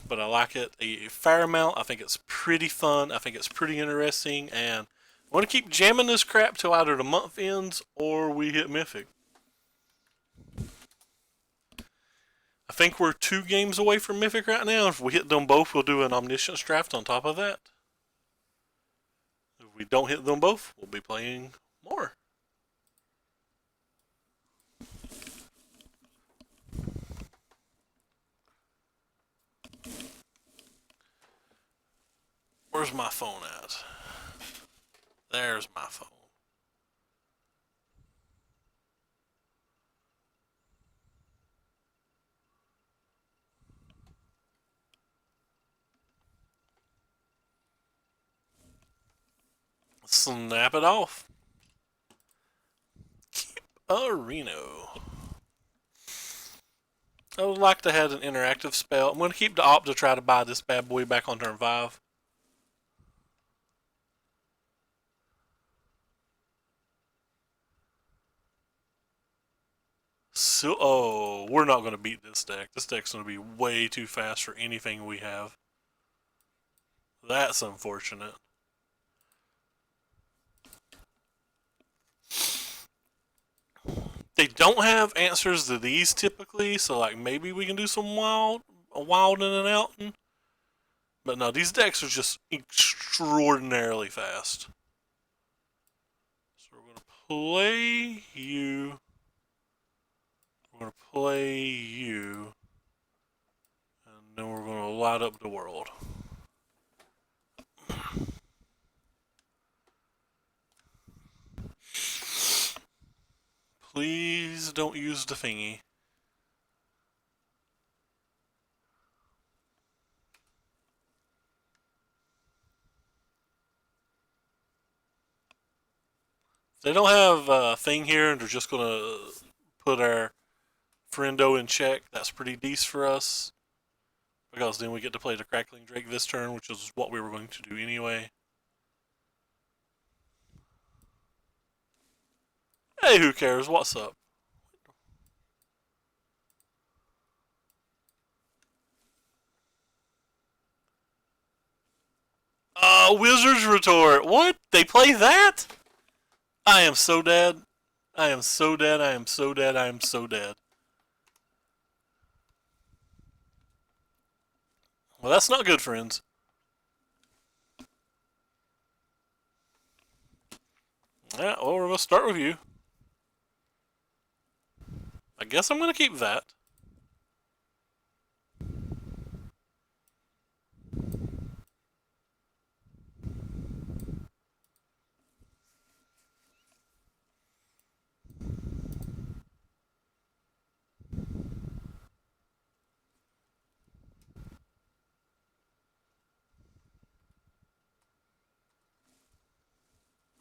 but I like it a fair amount. I think it's pretty fun. I think it's pretty interesting, and I want to keep jamming this crap till either the month ends or we hit Mythic. I think we're 2 games away from Mythic right now. If we hit them both, we'll do an Omniscience draft on top of that. If we don't hit them both, we'll be playing more. Where's my phone at? There's my phone. Snap it off. Keep a Reno. I would like to have an interactive spell. I'm going to keep the op to try to buy this bad boy back on turn 5. So, oh, we're not going to beat this deck. This deck's going to be way too fast for anything we have. That's unfortunate. They don't have answers to these typically, so like maybe we can do some wild in and out. But no, these decks are just extraordinarily fast. So we're going to play you. We're going to play you. And then we're going to light up the world. Please don't use the thingy. If they don't have a thing here and they're just going to put our friendo in check, that's pretty decent for us. Because then we get to play the Crackling Drake this turn, which is what we were going to do anyway. Hey, who cares? What's up? Wizard's Retort. What? They play that? I am so dead. I am so dead. I am so dead. I am so dead. Well, that's not good, friends. Yeah, well, we're going to start with you. I guess I'm going to keep that.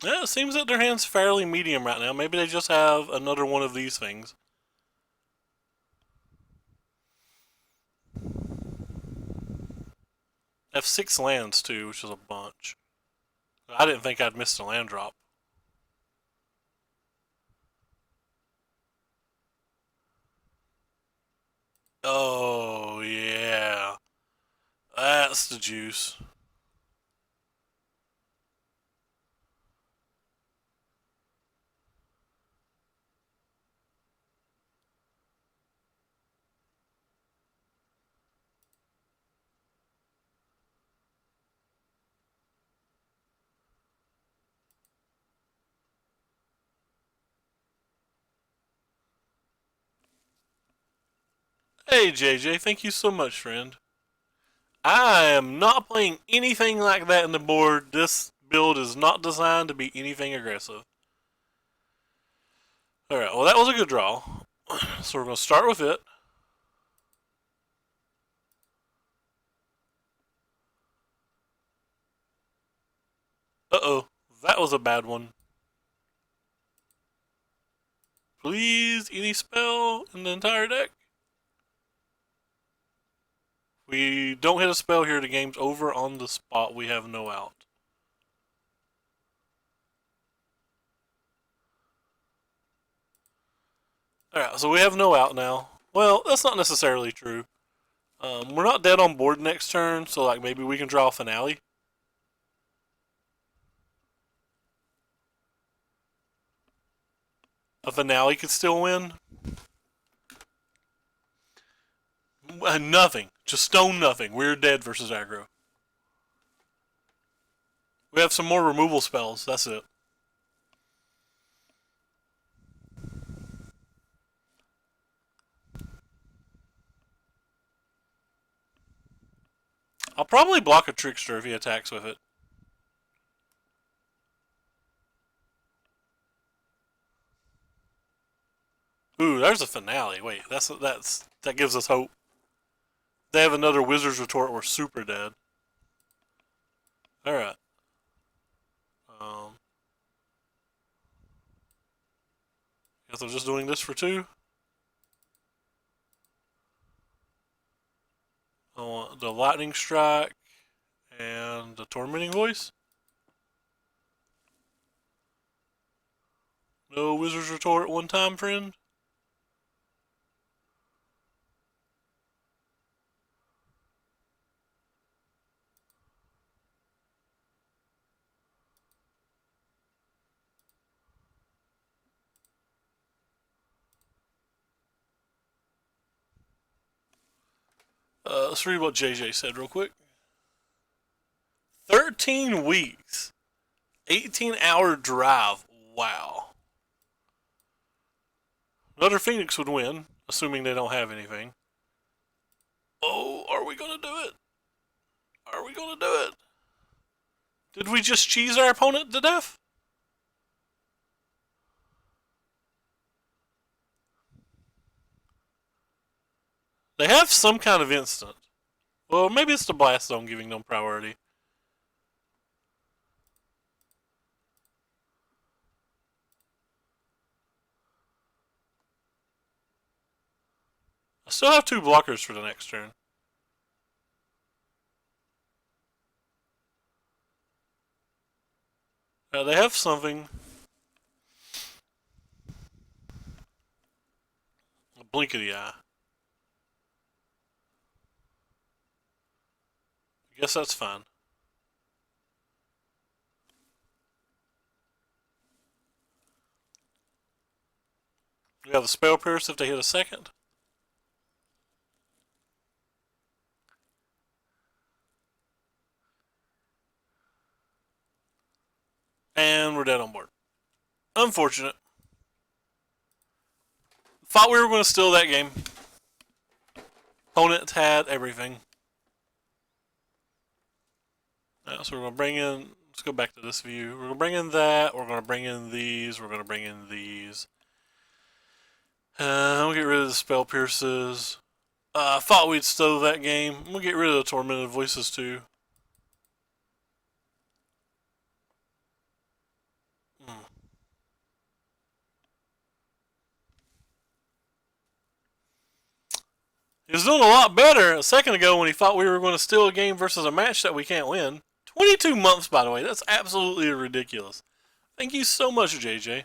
Yeah, it seems that their hand's fairly medium right now. Maybe they just have another one of these things. They have 6 lands too, which is a bunch. I didn't think I'd missed a land drop. Oh, yeah. That's the juice. Hey, JJ, thank you so much, friend. I am not playing anything like that in the board. This build is not designed to be anything aggressive. Alright, well, that was a good draw. So we're going to start with it. Uh-oh, that was a bad one. Please, any spell in the entire deck? We don't hit a spell here, the game's over on the spot. We have no out. Alright, so we have no out now. Well, that's not necessarily true. We're not dead on board next turn, so like maybe we can draw a finale. A finale could still win. Nothing. Just stone nothing. We're dead versus aggro. We have some more removal spells. That's it. I'll probably block a Trickster if he attacks with it. Ooh, there's a finale. Wait, that gives us hope. They have another Wizard's Retort. We're super dead. All right. Guess I'm just doing this for 2. I want the Lightning Strike and the Tormenting Voice. No Wizard's Retort one time, friend. Let's read what JJ said real quick. 13 weeks. 18-hour drive. Wow. Another Pheonix would win, assuming they don't have anything. Oh, are we going to do it? Are we going to do it? Did we just cheese our opponent to death? They have some kind of instant. Well, maybe it's the Blast Zone giving them priority. I still have 2 blockers for the next turn. They have something. A blink of the eye. I guess that's fine. We have the Spell Pierce if they hit a second. And we're dead on board. Unfortunate. Thought we were going to steal that game. Opponent had everything. So we're going to bring in, let's go back to this view. We're going to bring in that, we're going to bring in these, we're going to bring in these. We'll get rid of the Spell Pierces. I thought we'd steal that game. We'll get rid of the Tormented Voices too. He was doing a lot better a second ago when he thought we were going to steal a game versus a match that we can't win. 22 months, by the way. That's absolutely ridiculous. Thank you so much, JJ.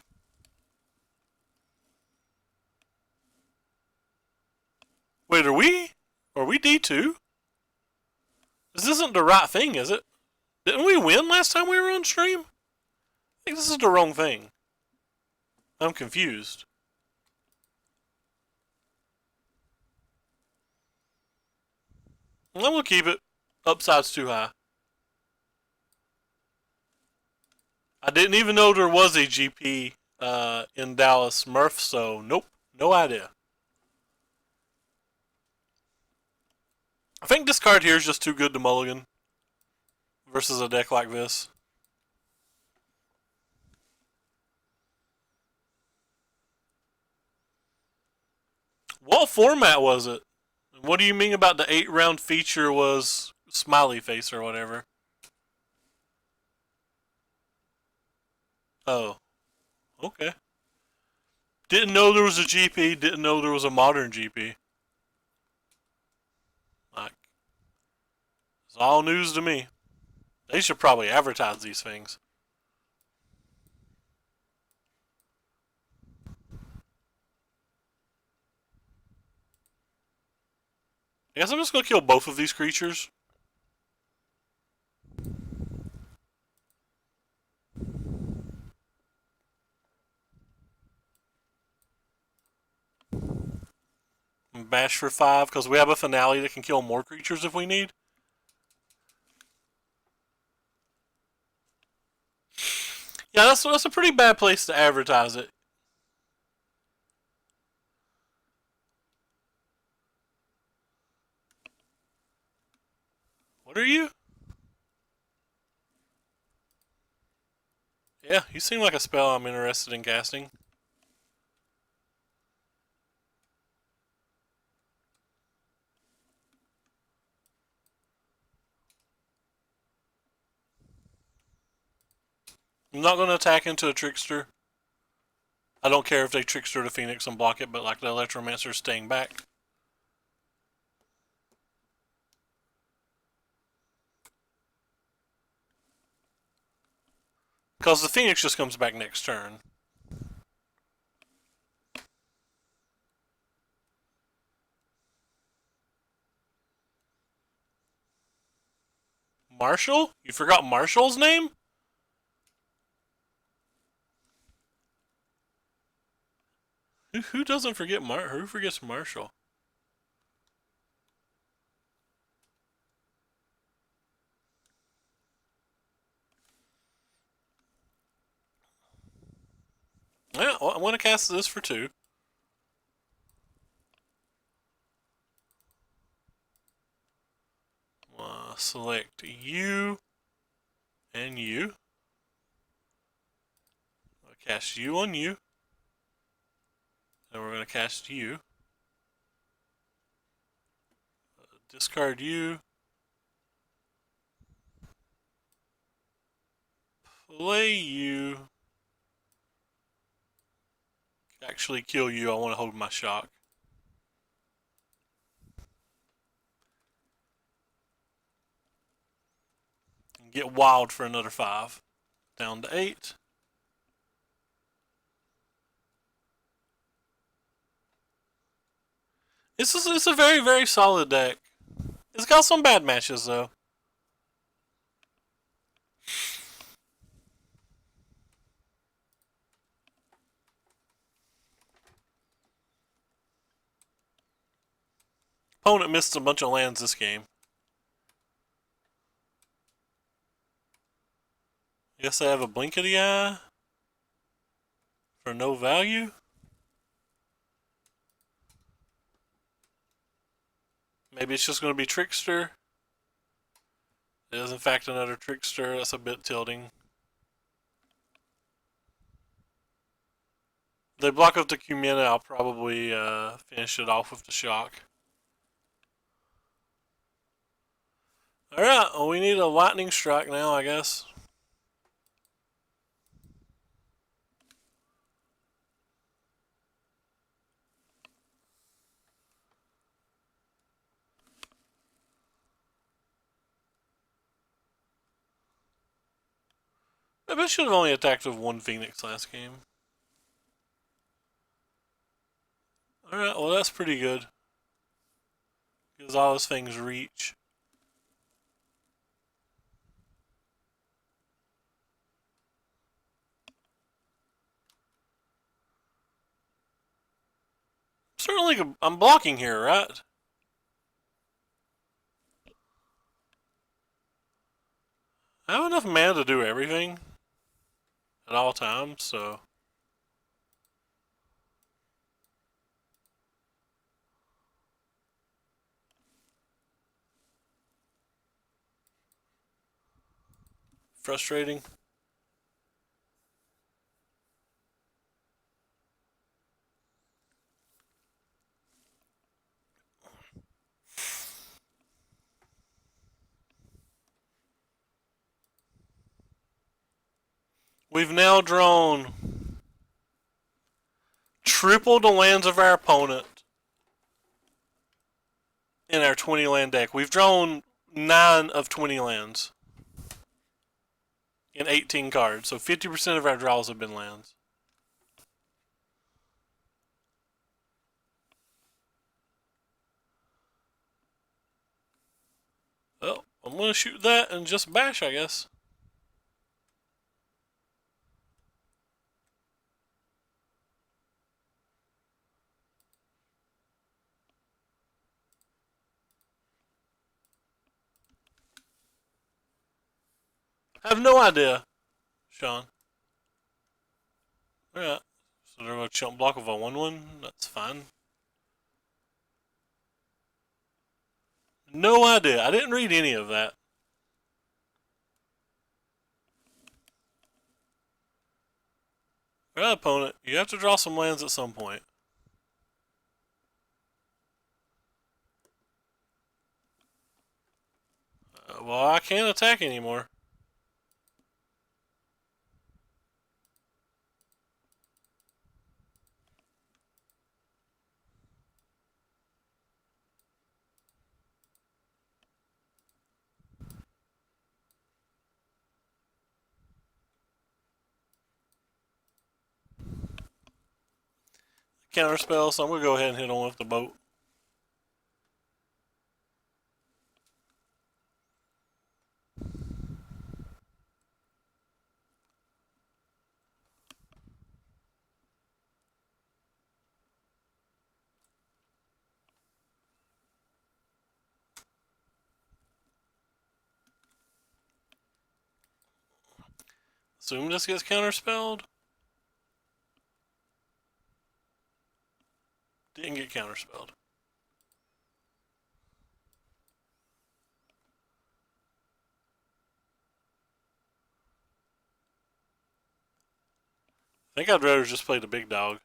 Wait, are we D2? This isn't the right thing, is it? Didn't we win last time we were on stream? I think this is the wrong thing. I'm confused. I'm going to keep it. Upside's too high. I didn't even know there was a GP in Dallas Murph, so nope, no idea. I think this card here is just too good to mulligan versus a deck like this. What format was it? What do you mean about the 8-round feature was smiley face or whatever? Oh. Okay. Didn't know there was a GP, didn't know there was a modern GP. Like, it's all news to me. They should probably advertise these things. I guess I'm just going to kill both of these creatures. And bash for 5, because we have a finale that can kill more creatures if we need. Yeah, that's a pretty bad place to advertise it. What are you? Yeah, you seem like a spell I'm interested in casting. I'm not going to attack into a Trickster. I don't care if they Trickster the Pheonix and block it, but like the Electromancer is staying back. Because the Pheonix just comes back next turn. Marshall? You forgot Marshall's name? Who doesn't forget who forgets Marshall? Yeah, well, I'm going to cast this for 2. Select you and you. I'll cast you on you. And we're going to cast you. Discard you. Play you. Actually kill you. I want to hold my shock. And get wild for another 5. Down to 8. It's a very, very solid deck. It's got some bad matches, though. Opponent missed a bunch of lands this game. Guess I have a blink of the eye for no value. Maybe it's just going to be Trickster. It is in fact another Trickster. That's a bit tilting. If they block up the Cumina, I'll probably finish it off with the shock. Alright, well, we need a lightning strike now, I guess. Maybe I should have only attacked with 1 Pheonix last game. Alright, well, that's pretty good. Gives all those things reach. Certainly, I'm blocking here, right? I have enough mana to do everything at all times, so. Frustrating. We've now drawn triple the lands of our opponent in our 20 land deck. We've drawn 9 of 20 lands in 18 cards, so 50% of our draws have been lands. gonna shoot that and just bash, I guess. I have no idea, Sean. Yeah. So they're gonna chump block of a 1/1. That's fine. No idea. I didn't read any of that. Well, opponent, you have to draw some lands at some point. Well, I can't attack anymore. Counterspell, so I'm gonna go ahead and hit on with the boat. Assume this gets counterspelled. Didn't get counterspelled. I think I'd rather just play the big dog.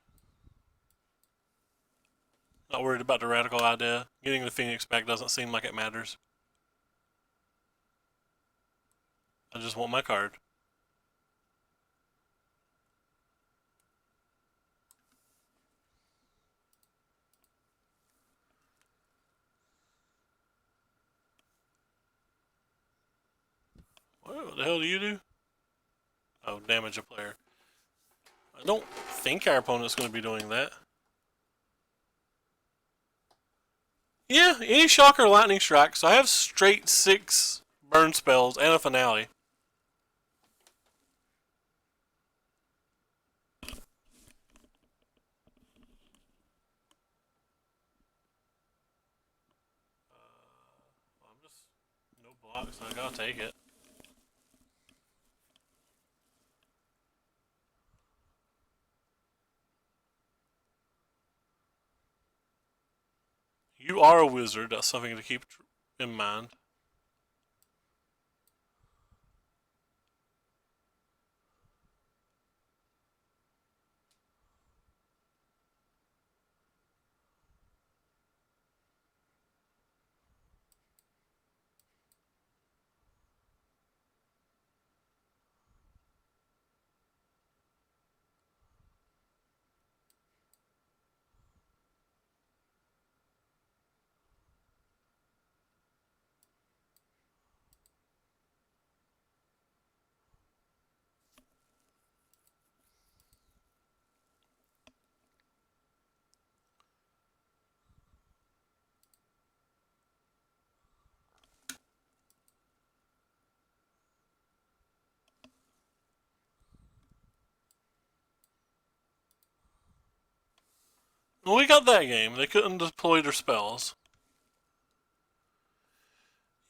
Not worried about the radical idea. Getting the Pheonix back doesn't seem like it matters. I just want my card. What the hell do you do? Oh, damage a player. I don't think our opponent's going to be doing that. Yeah, any shock or lightning strike. So I have straight 6 burn spells and a finale. I'm just no blocks. I gotta take it. You are a wizard. That's something to keep in mind. Well, we got that game. They couldn't deploy their spells.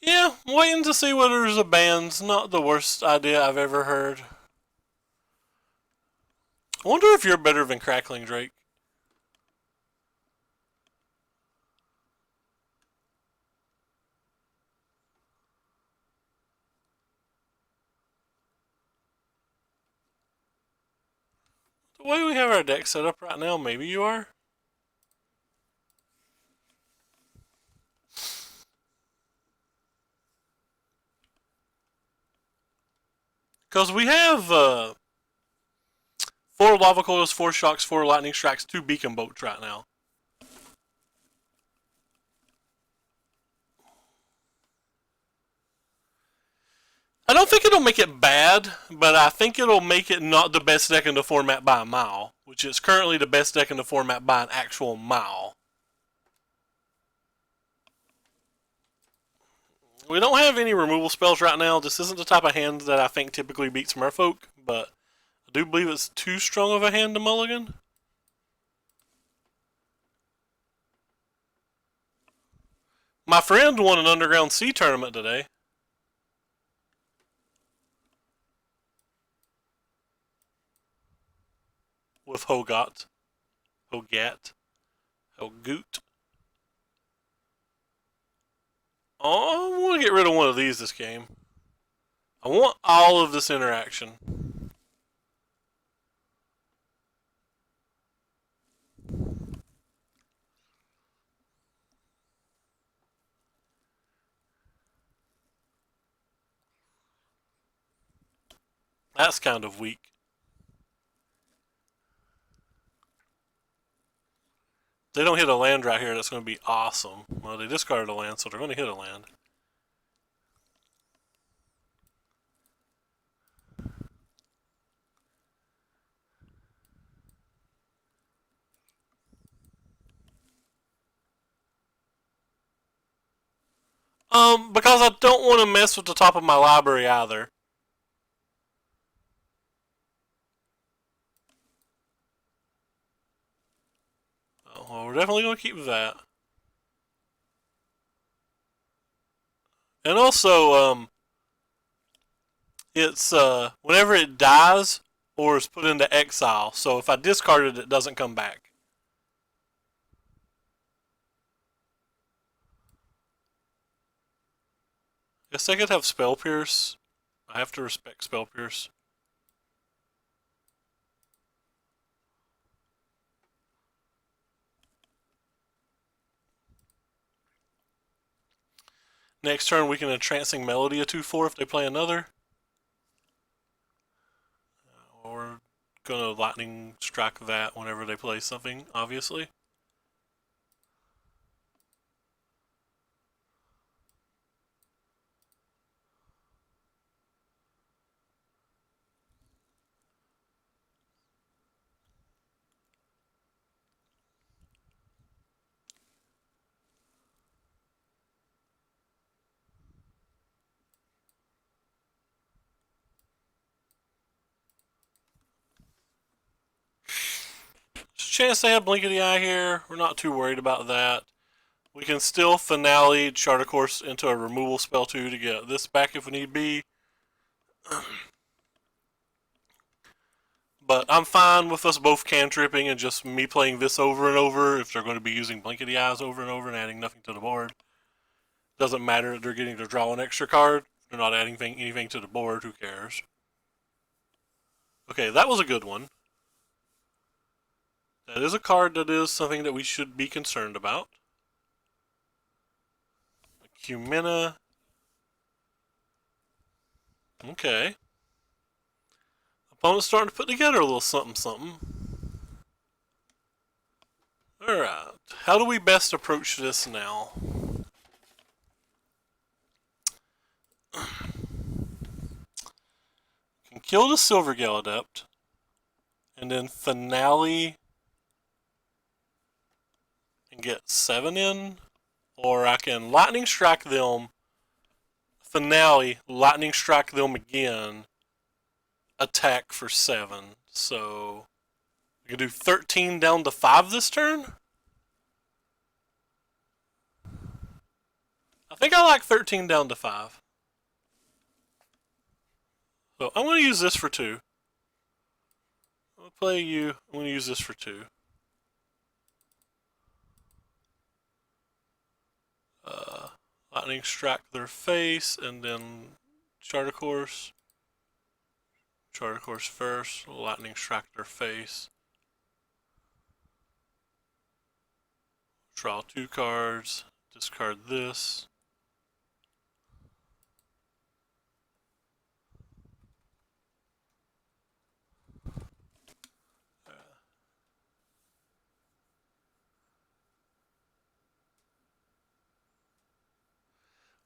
Yeah, waiting to see whether there's a band's not the worst idea I've ever heard. I wonder if you're better than Crackling Drake. The way we have our deck set up right now, maybe you are. Because we have 4 lava coils, 4 shocks, 4 lightning strikes, 2 beacon bolts right now. I don't think it'll make it bad, but I think it'll make it not the best deck in the format by a mile, which is currently the best deck in the format by an actual mile. We don't have any removal spells right now. This isn't the type of hand that I think typically beats Merfolk, but I do believe it's too strong of a hand to mulligan. My friend won an Underground Sea tournament today. With Hogat. Hogoot. Oh, I want to get rid of one of these this game. I want all of this interaction. That's kind of weak. They don't hit a land right here, that's going to be awesome. Well, they discarded a land, so they're going to hit a land. Because I don't want to mess with the top of my library either. Oh, well, we're definitely going to keep that. And also, it's whenever it dies or is put into exile. So if I discard it, it doesn't come back. Guess I could have Spell Pierce. I have to respect Spell Pierce. Next turn, we can Entrancing Melody a 2/4 if they play another. We're gonna Lightning Strike that whenever they play something, obviously. Chance they have Blinkety Eye here. We're not too worried about that. We can still Finale Charter Course into a removal spell too to get this back if we need be. But I'm fine with us both cantripping and just me playing this over and over if they're going to be using Blinkety Eyes over and over and adding nothing to the board. Doesn't matter that they're getting to draw an extra card. They're not adding anything to the board. Who cares? Okay, that was a good one. That is a card that is something that we should be concerned about. Cumina. Okay. Opponent's starting to put together a little something something. Alright. How do we best approach this now? Can kill the Silvergale Adept. And then Finale and get 7 in. Or I can Lightning Strike them, Finale, Lightning Strike them again, attack for 7. So we can do 13 down to 5 this turn. I think I like 13 down to 5. So I'm going to use this for 2. I'll play you. I'm going to use this for 2. Lightning Strike their face, and then Charter Course. Charter Course first, Lightning Strike their face. Draw 2 cards, discard this.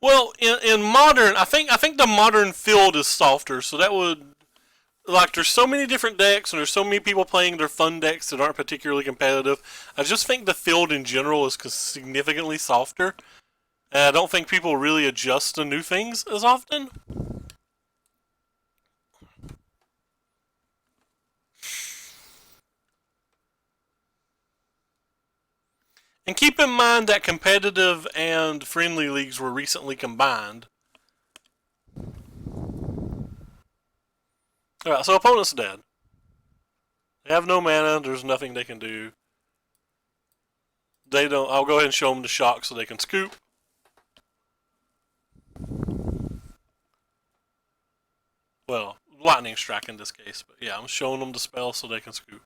Well, in modern, I think the modern field is softer, so that would, like, there's so many different decks and there's so many people playing their fun decks that aren't particularly competitive. I just think the field in general is significantly softer, And I don't think people really adjust to new things as often. And keep in mind that competitive and friendly leagues were recently combined. Alright, so opponent's dead. They have no mana, there's nothing they can do. They don't. I'll go ahead and show them the shock so they can scoop. Well, lightning strike in this case, but yeah, I'm showing them the spell so they can scoop.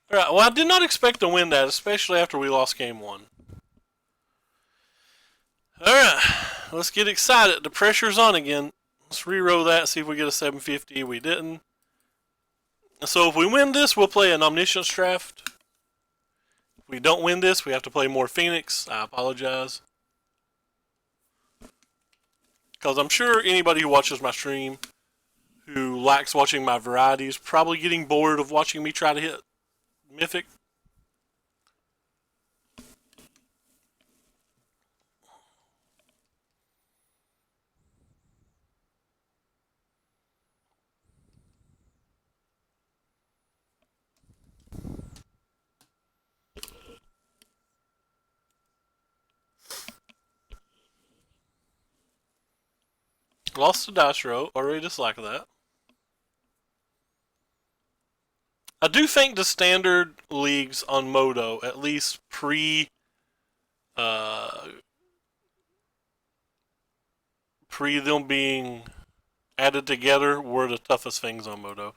Alright, well, I did not expect to win that, especially after we lost game 1. Alright, let's get excited. The pressure's on again. Let's reroll that, see if we get a 750. We didn't. So if we win this, we'll play an Omniscience draft. If we don't win this, we have to play more Pheonix. I apologize. Because I'm sure anybody who watches my stream who likes watching my variety is probably getting bored of watching me try to hit Mythic. Lost to dice roll. Already dislike that. I do think the standard leagues on Modo, at least pre them being added together, were the toughest things on Modo.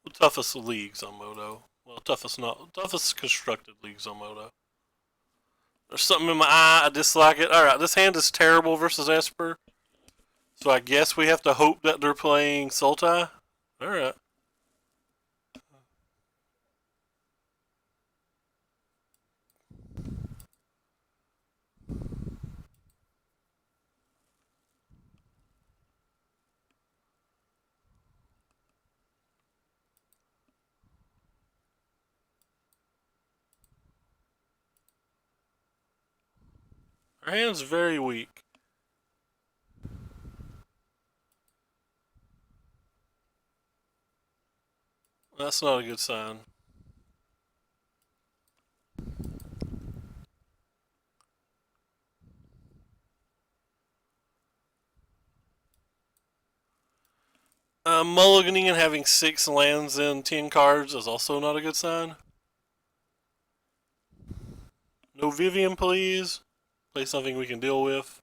The toughest leagues on Modo. Well, toughest constructed leagues on Modo. There's something in my eye. I dislike it. Alright, this hand is terrible versus Esper. So I guess we have to hope that they're playing Sultai. Alright. Our hand's very weak. That's not a good sign. Mulliganing and having 6 lands and 10 cards is also not a good sign. No Vivian, please. Play something we can deal with.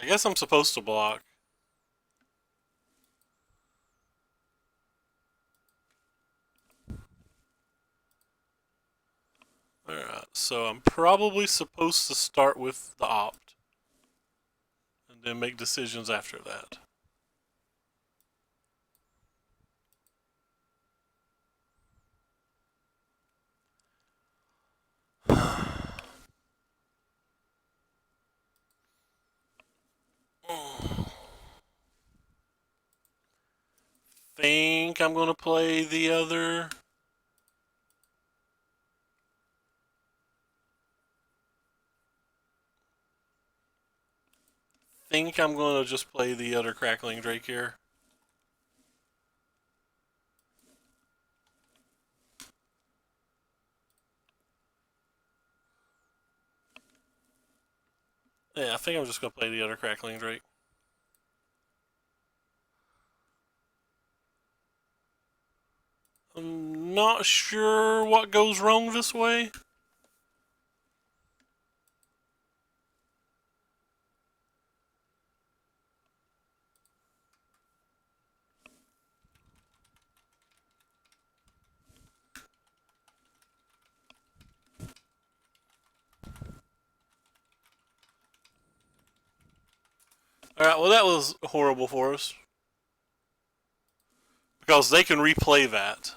I guess I'm supposed to block. Alright, so I'm probably supposed to start with the opt. And then make decisions after that. Think I'm gonna play the other. Think I'm gonna just play the other Crackling Drake here. Yeah, I think I'm just gonna play the other Crackling Drake. I'm not sure what goes wrong this way. Alright, well that was horrible for us. Because they can replay that.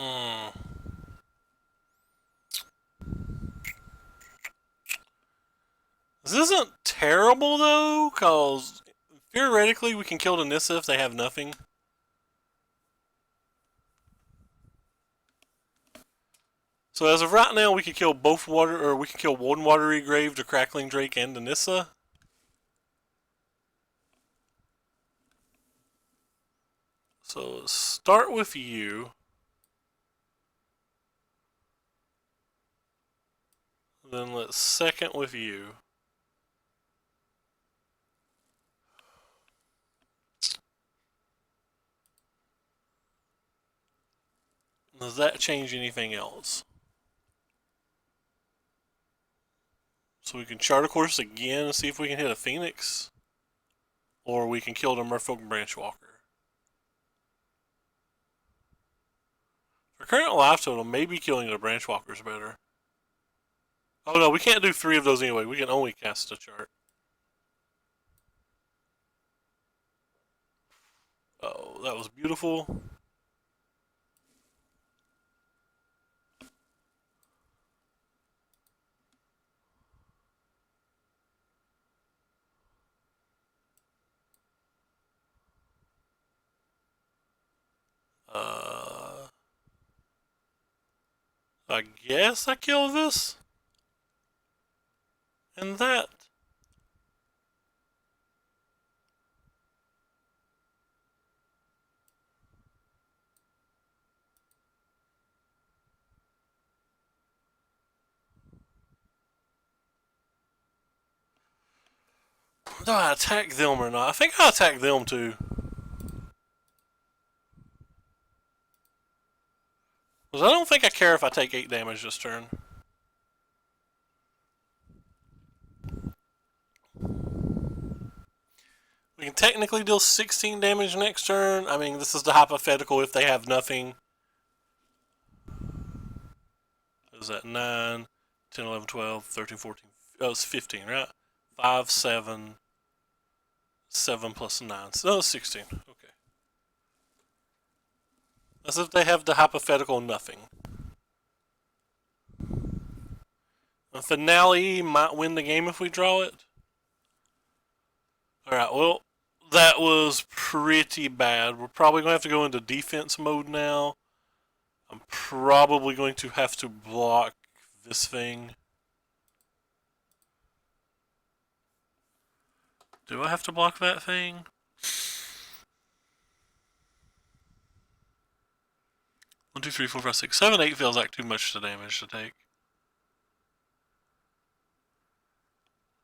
Mm. This isn't terrible though, because theoretically we can kill the Nissa if they have nothing. So as of right now, we can kill both we can kill one Watery Grave, the Crackling Drake, and the Nissa. So let's start with you. Then let's second with you. Does that change anything else? So we can chart a course again and see if we can hit a Pheonix. Or we can kill the Merfolk Branchwalker. For current life total, maybe killing the Branchwalker is better. Oh no, we can't do 3 of those anyway. We can only cast a chart. Oh, that was beautiful. I guess I kill this. And that. Do I attack them or not? I think I attack them too. Because I don't think I care if I take 8 damage this turn. We can technically deal 16 damage next turn. I mean, this is the hypothetical if they have nothing. Is that 9, 10, 11, 12, 13, 14? Oh, it's 15, right? 5, 7, 7 plus 9. So no, it's 16. Okay. As if they have the hypothetical nothing. The finale might win the game if we draw it. Alright, well, that was pretty bad. We're probably going to have to go into defense mode now. I'm probably going to have to block this thing. Do I have to block that thing? One, two, three, four, five, six, 7, 8 feels like too much to damage to take.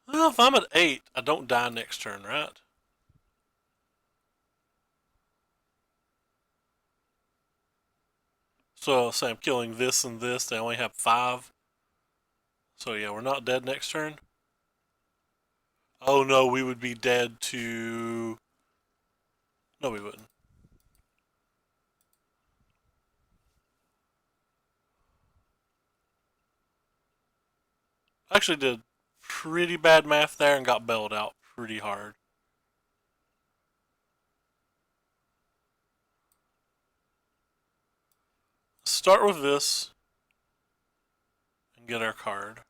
Well, if I'm at 8, I don't die next turn, right? So say I'm killing this and this, they only have 5. So yeah, we're not dead next turn. Oh no, we would be dead to... No, we wouldn't. I actually did pretty bad math there and got bailed out pretty hard. Start with this and get our card.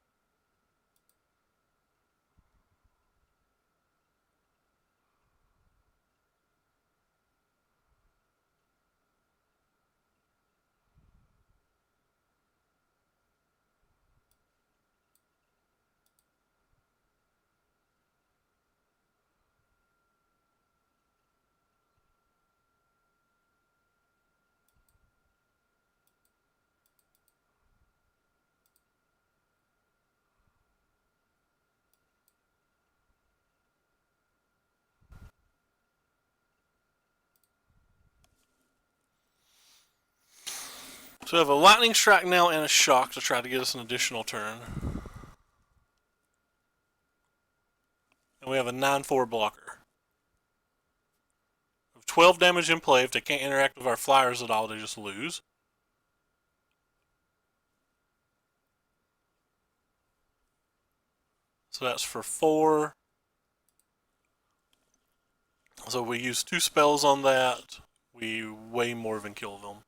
So we have a lightning strike now and a shock to try to get us an additional turn. And we have a 9/4 blocker. With 12 damage in play, if they can't interact with our flyers at all, they just lose. So that's for 4. So we use 2 spells on that. We way more than kill them.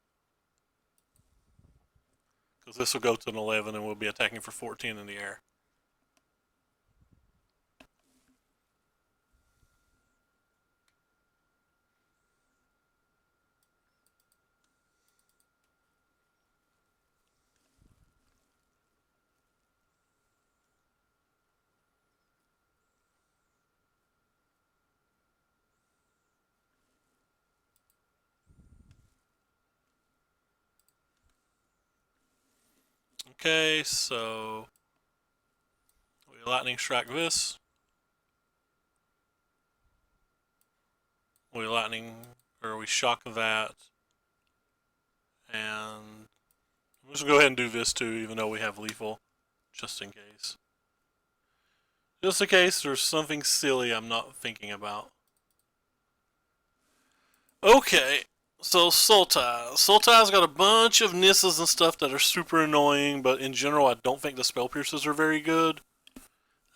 Because this will go to an 11 and we'll be attacking for 14 in the air. Okay, so we lightning strike this. We shock that. And I'm just going to go ahead and do this too, even though we have lethal, just in case. Just in case there's something silly I'm not thinking about. Okay, so Sultai. Sultai's got a bunch of Nisses and stuff that are super annoying, but in general I don't think the Spell Pierces are very good.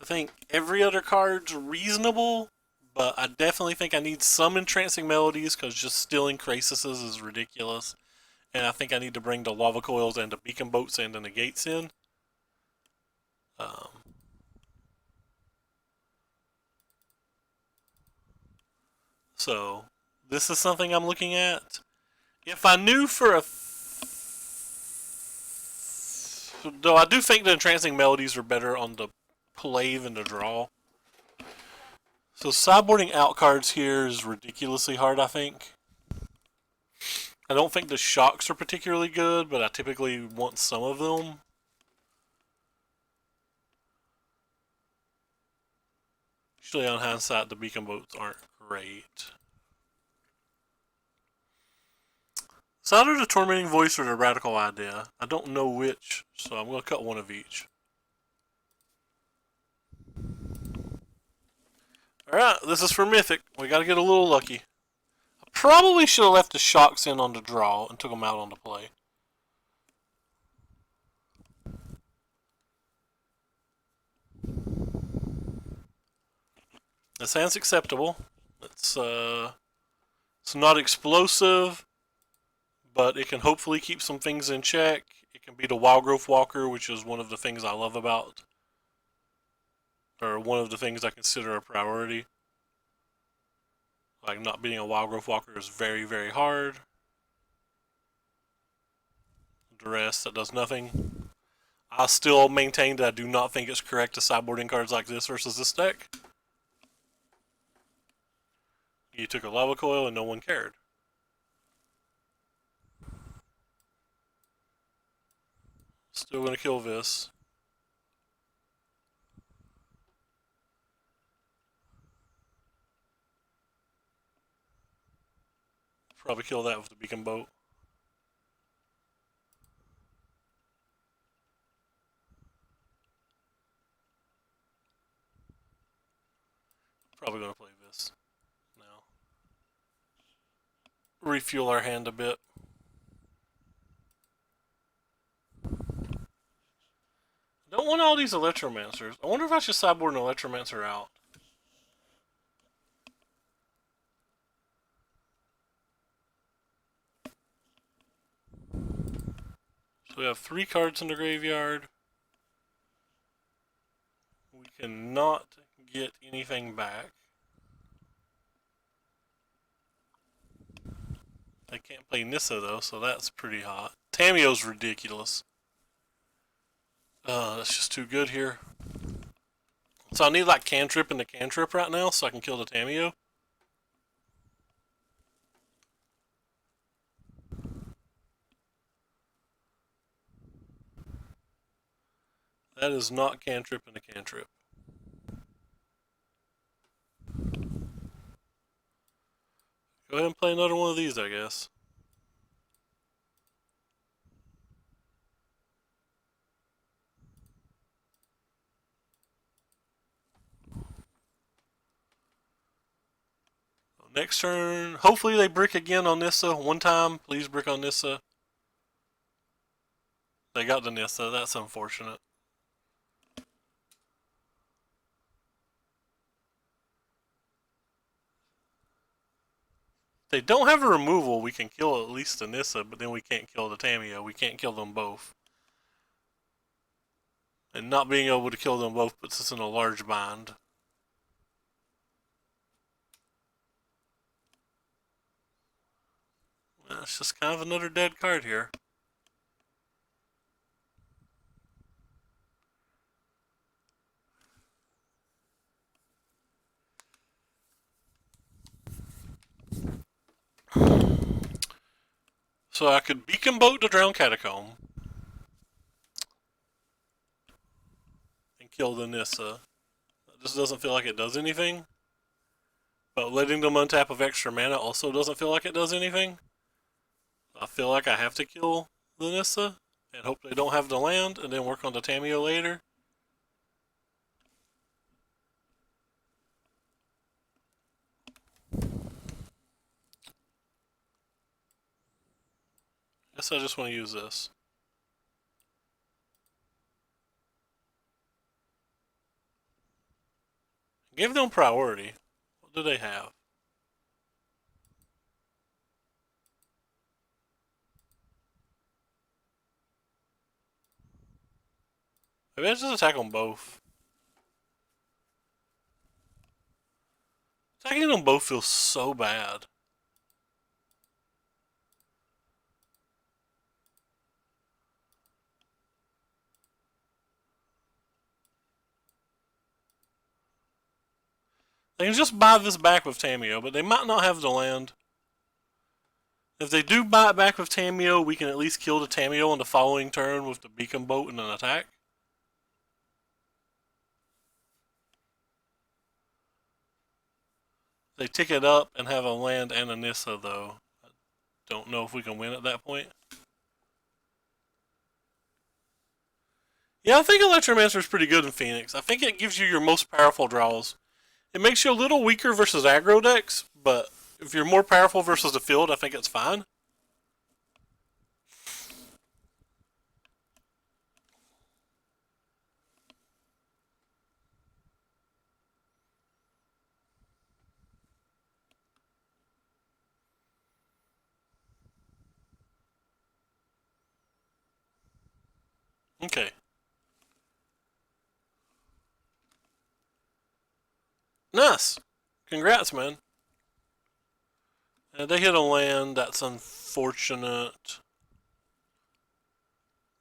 I think every other card's reasonable, but I definitely think I need some Entrancing Melodies, because just stealing Crasises is ridiculous. And I think I need to bring the Lava Coils and the Beacon Boats and the Negates in. So, this is something I'm looking at. If I knew for a... Though I do think the Entrancing Melodies are better on the play than the draw. So sideboarding out cards here is ridiculously hard, I think. I don't think the shocks are particularly good, but I typically want some of them. Usually on hindsight, the Beacon Boats aren't great. It's either the Tormenting Voice or the Radical Idea. I don't know which, so I'm going to cut one of each. Alright, this is for Mythic. We got to get a little lucky. I probably should have left the shocks in on the draw and took them out on the play. That sounds acceptable. It's not explosive, but it can hopefully keep some things in check. It can be the Wild Growth Walker, which is one of the things I love about, or one of the things I consider a priority. Like, not being a Wild Growth Walker is very, very hard. Duress, that does nothing. I still maintain that I do not think it's correct to sideboarding cards like this versus this deck. You took a Lava Coil and no one cared. Still gonna kill this. Probably kill that with the Beacon Boat. Probably gonna play this now. Refuel our hand a bit. I don't want all these Electromancers. I wonder if I should sideboard an Electromancer out. So we have 3 cards in the graveyard. We cannot get anything back. I can't play Nissa though, so that's pretty hot. Tamiyo's ridiculous. That's just too good here. So I need like Cantrip and the Cantrip right now so I can kill the Tamiyo. That is not Cantrip and a Cantrip. Go ahead and play another one of these, I guess. Next turn, hopefully they brick again on Nissa. One time, please brick on Nissa. They got the Nissa, that's unfortunate. If they don't have a removal, we can kill at least the Nissa, but then we can't kill the Tamiyo. We can't kill them both. And not being able to kill them both puts us in a large bind. It's just kind of another dead card here. So I could Beacon Boat to Drown Catacomb. And kill the Nissa. This doesn't feel like it does anything. But letting them untap of extra mana also doesn't feel like it does anything. I feel like I have to kill the Nissa and hope they don't have the land and then work on the Tamiyo later. Guess I just want to use this. Give them priority. What do they have? Maybe I just attack them both. Attacking them both feels so bad. They can just buy this back with Tamiyo, but they might not have the land. If they do buy it back with Tamiyo, we can at least kill the Tamiyo on the following turn with the Beacon Boat and an attack. They tick it up and have a land and a Nissa, though. I don't know if we can win at that point. Yeah, I think Electromancer is pretty good in Pheonix. I think it gives you your most powerful draws. It makes you a little weaker versus aggro decks, but if you're more powerful versus the field, I think it's fine. Okay. Nice. Congrats, man. They hit a land. That's unfortunate.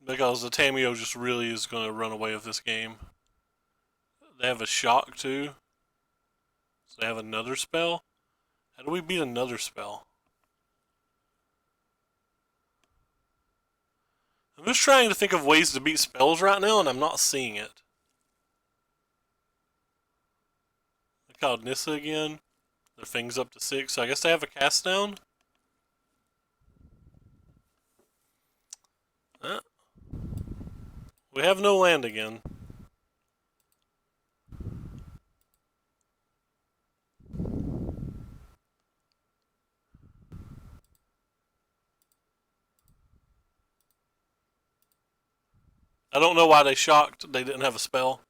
Because the Tamiyo just really is going to run away with this game. They have a shock, too. So they have another spell. How do we beat another spell? I'm just trying to think of ways to beat spells right now, and I'm not seeing it. I called Nissa again. Their thing's up to 6, so I guess they have a cast down. We have no land again. I don't know why they shocked they didn't have a spell.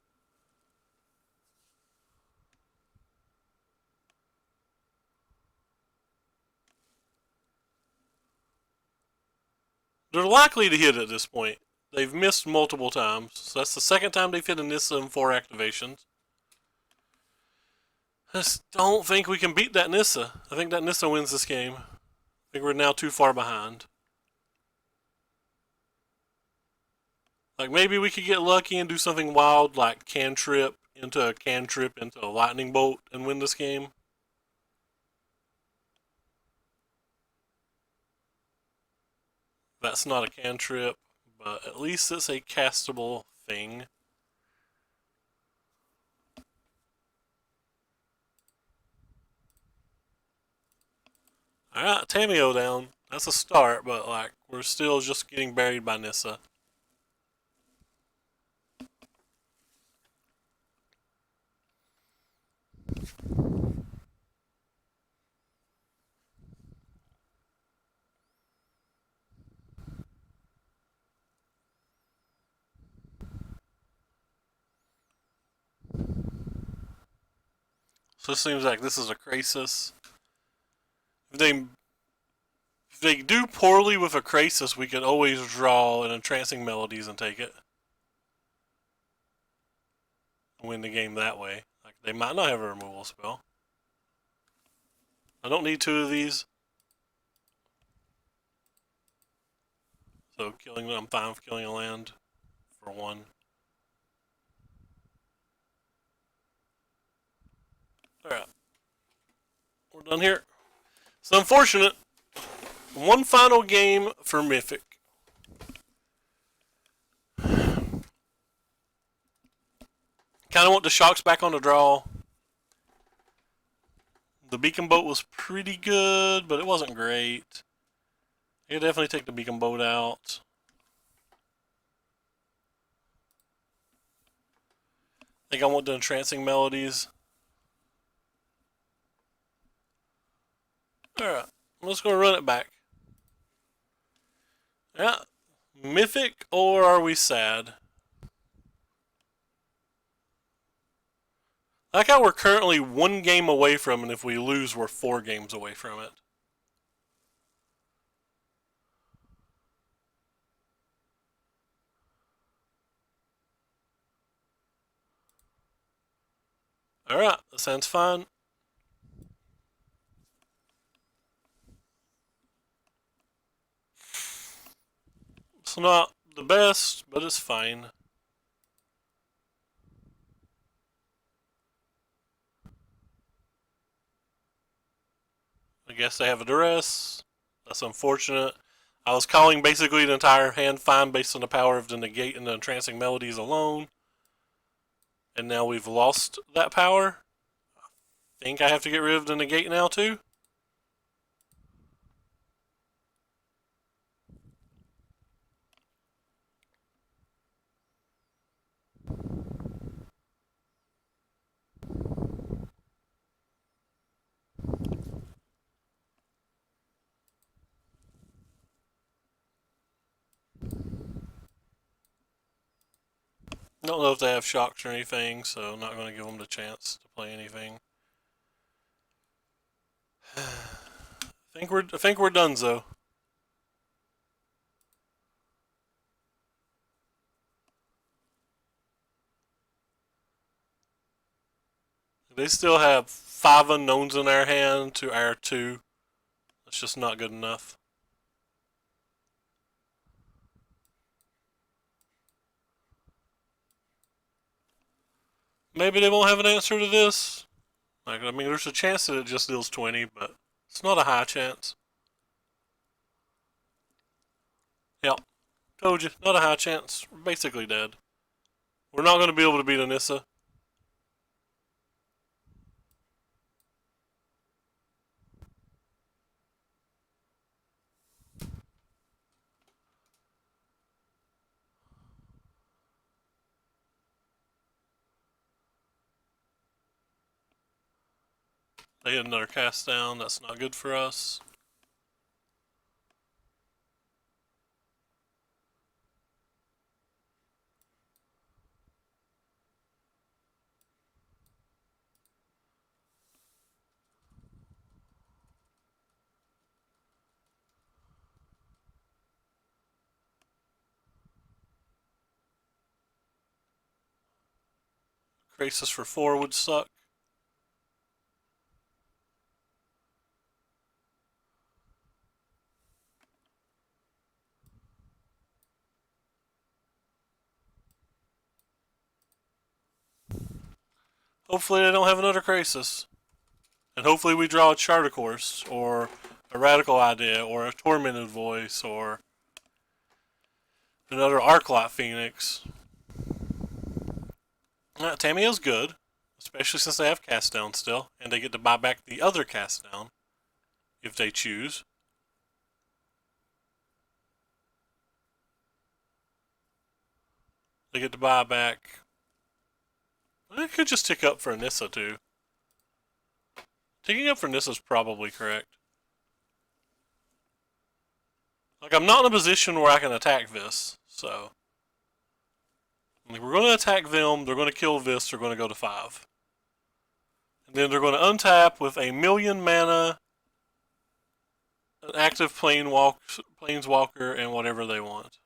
They're likely to hit at this point. They've missed multiple times, so that's the second time they've hit a Nissa in 4 activations. I just don't think we can beat that Nissa. I think that Nissa wins this game. I think we're now too far behind. Like, maybe we could get lucky and do something wild, like cantrip into a lightning bolt and win this game. That's not a cantrip, but at least it's a castable thing. Alright, Tamiyo down. That's a start, but like, we're still just getting buried by Nissa. So it seems like this is a crisis. If they do poorly with a crisis, we can always draw an entrancing melodies and take it. Win the game that way. Like, they might not have a removal spell. I don't need 2 of these. So I'm fine with killing a land for 1. Alright. We're done here. It's unfortunate. One final game for Mythic. Kind of want the Shocks back on the draw. The Beacon Boat was pretty good, but it wasn't great. You definitely take the Beacon Boat out. I think I want the Entrancing Melodies. Alright, I'm just going to run it back. Yeah, Mythic, or are we sad? I like how we're currently 1 game away from it, and if we lose, we're 4 games away from it. Alright, that sounds fine. It's not the best, but it's fine. I guess they have a duress. That's unfortunate. I was calling basically the entire hand fine based on the power of the negate and the entrancing melodies alone. And now we've lost that power. I think I have to get rid of the negate now too. I don't know if they have shocks or anything, so I'm not going to give them the chance to play anything. I think we're done, though. They still have 5 unknowns in our hand to our 2. That's just not good enough. Maybe they won't have an answer to this. Like, I mean, there's a chance that it just deals 20, but it's not a high chance. Yep. Told you, not a high chance. We're basically dead. We're not going to be able to beat Anissa. They get another cast down. That's not good for us. Crisis for 4 would suck. Hopefully they don't have another crisis. And hopefully we draw a Charter Course, or a Radical Idea, or a Tormented Voice, or another Arclight Pheonix. Tamiyo's good, especially since they have cast down still, and they get to buy back the other cast down if they choose. They get to buy back. It could just tick up for Anissa too. Ticking up for Nissa is probably correct. Like, I'm not in a position where I can attack this, so. Like, we're going to attack them, they're going to kill this, they're going to go to 5. And then they're going to untap with a 1,000,000 mana, an active planeswalker, and whatever they want.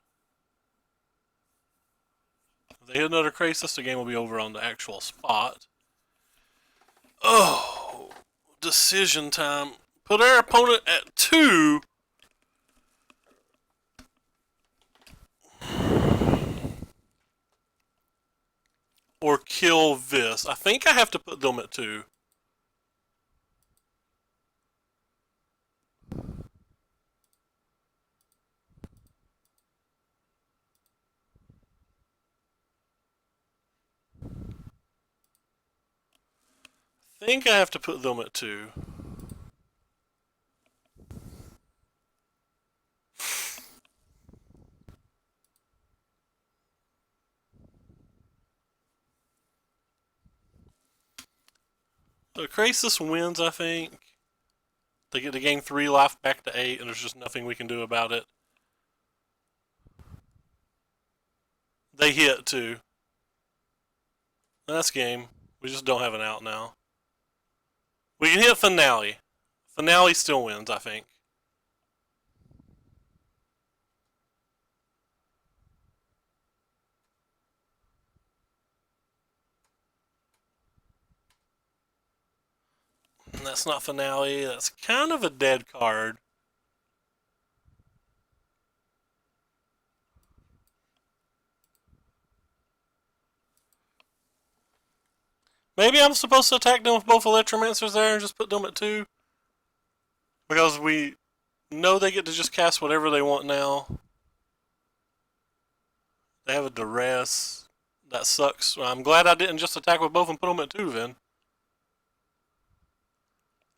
If they hit another Krasis, the game will be over on the actual spot. Oh, decision time. Put our opponent at 2. Or kill this. I think I have to put them at 2. I think I have to put them at 2. The Krasis wins, I think. They get to gain 3 life back to 8, and there's just nothing we can do about it. They hit, too. That's game. We just don't have an out now. We can hit Finale. Finale still wins, I think. And that's not Finale. That's kind of a dead card. Maybe I'm supposed to attack them with both Electromancers there and just put them at 2. Because we know they get to just cast whatever they want now. They have a Duress. That sucks. I'm glad I didn't just attack with both and put them at 2 then.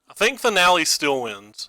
I think Finale still wins.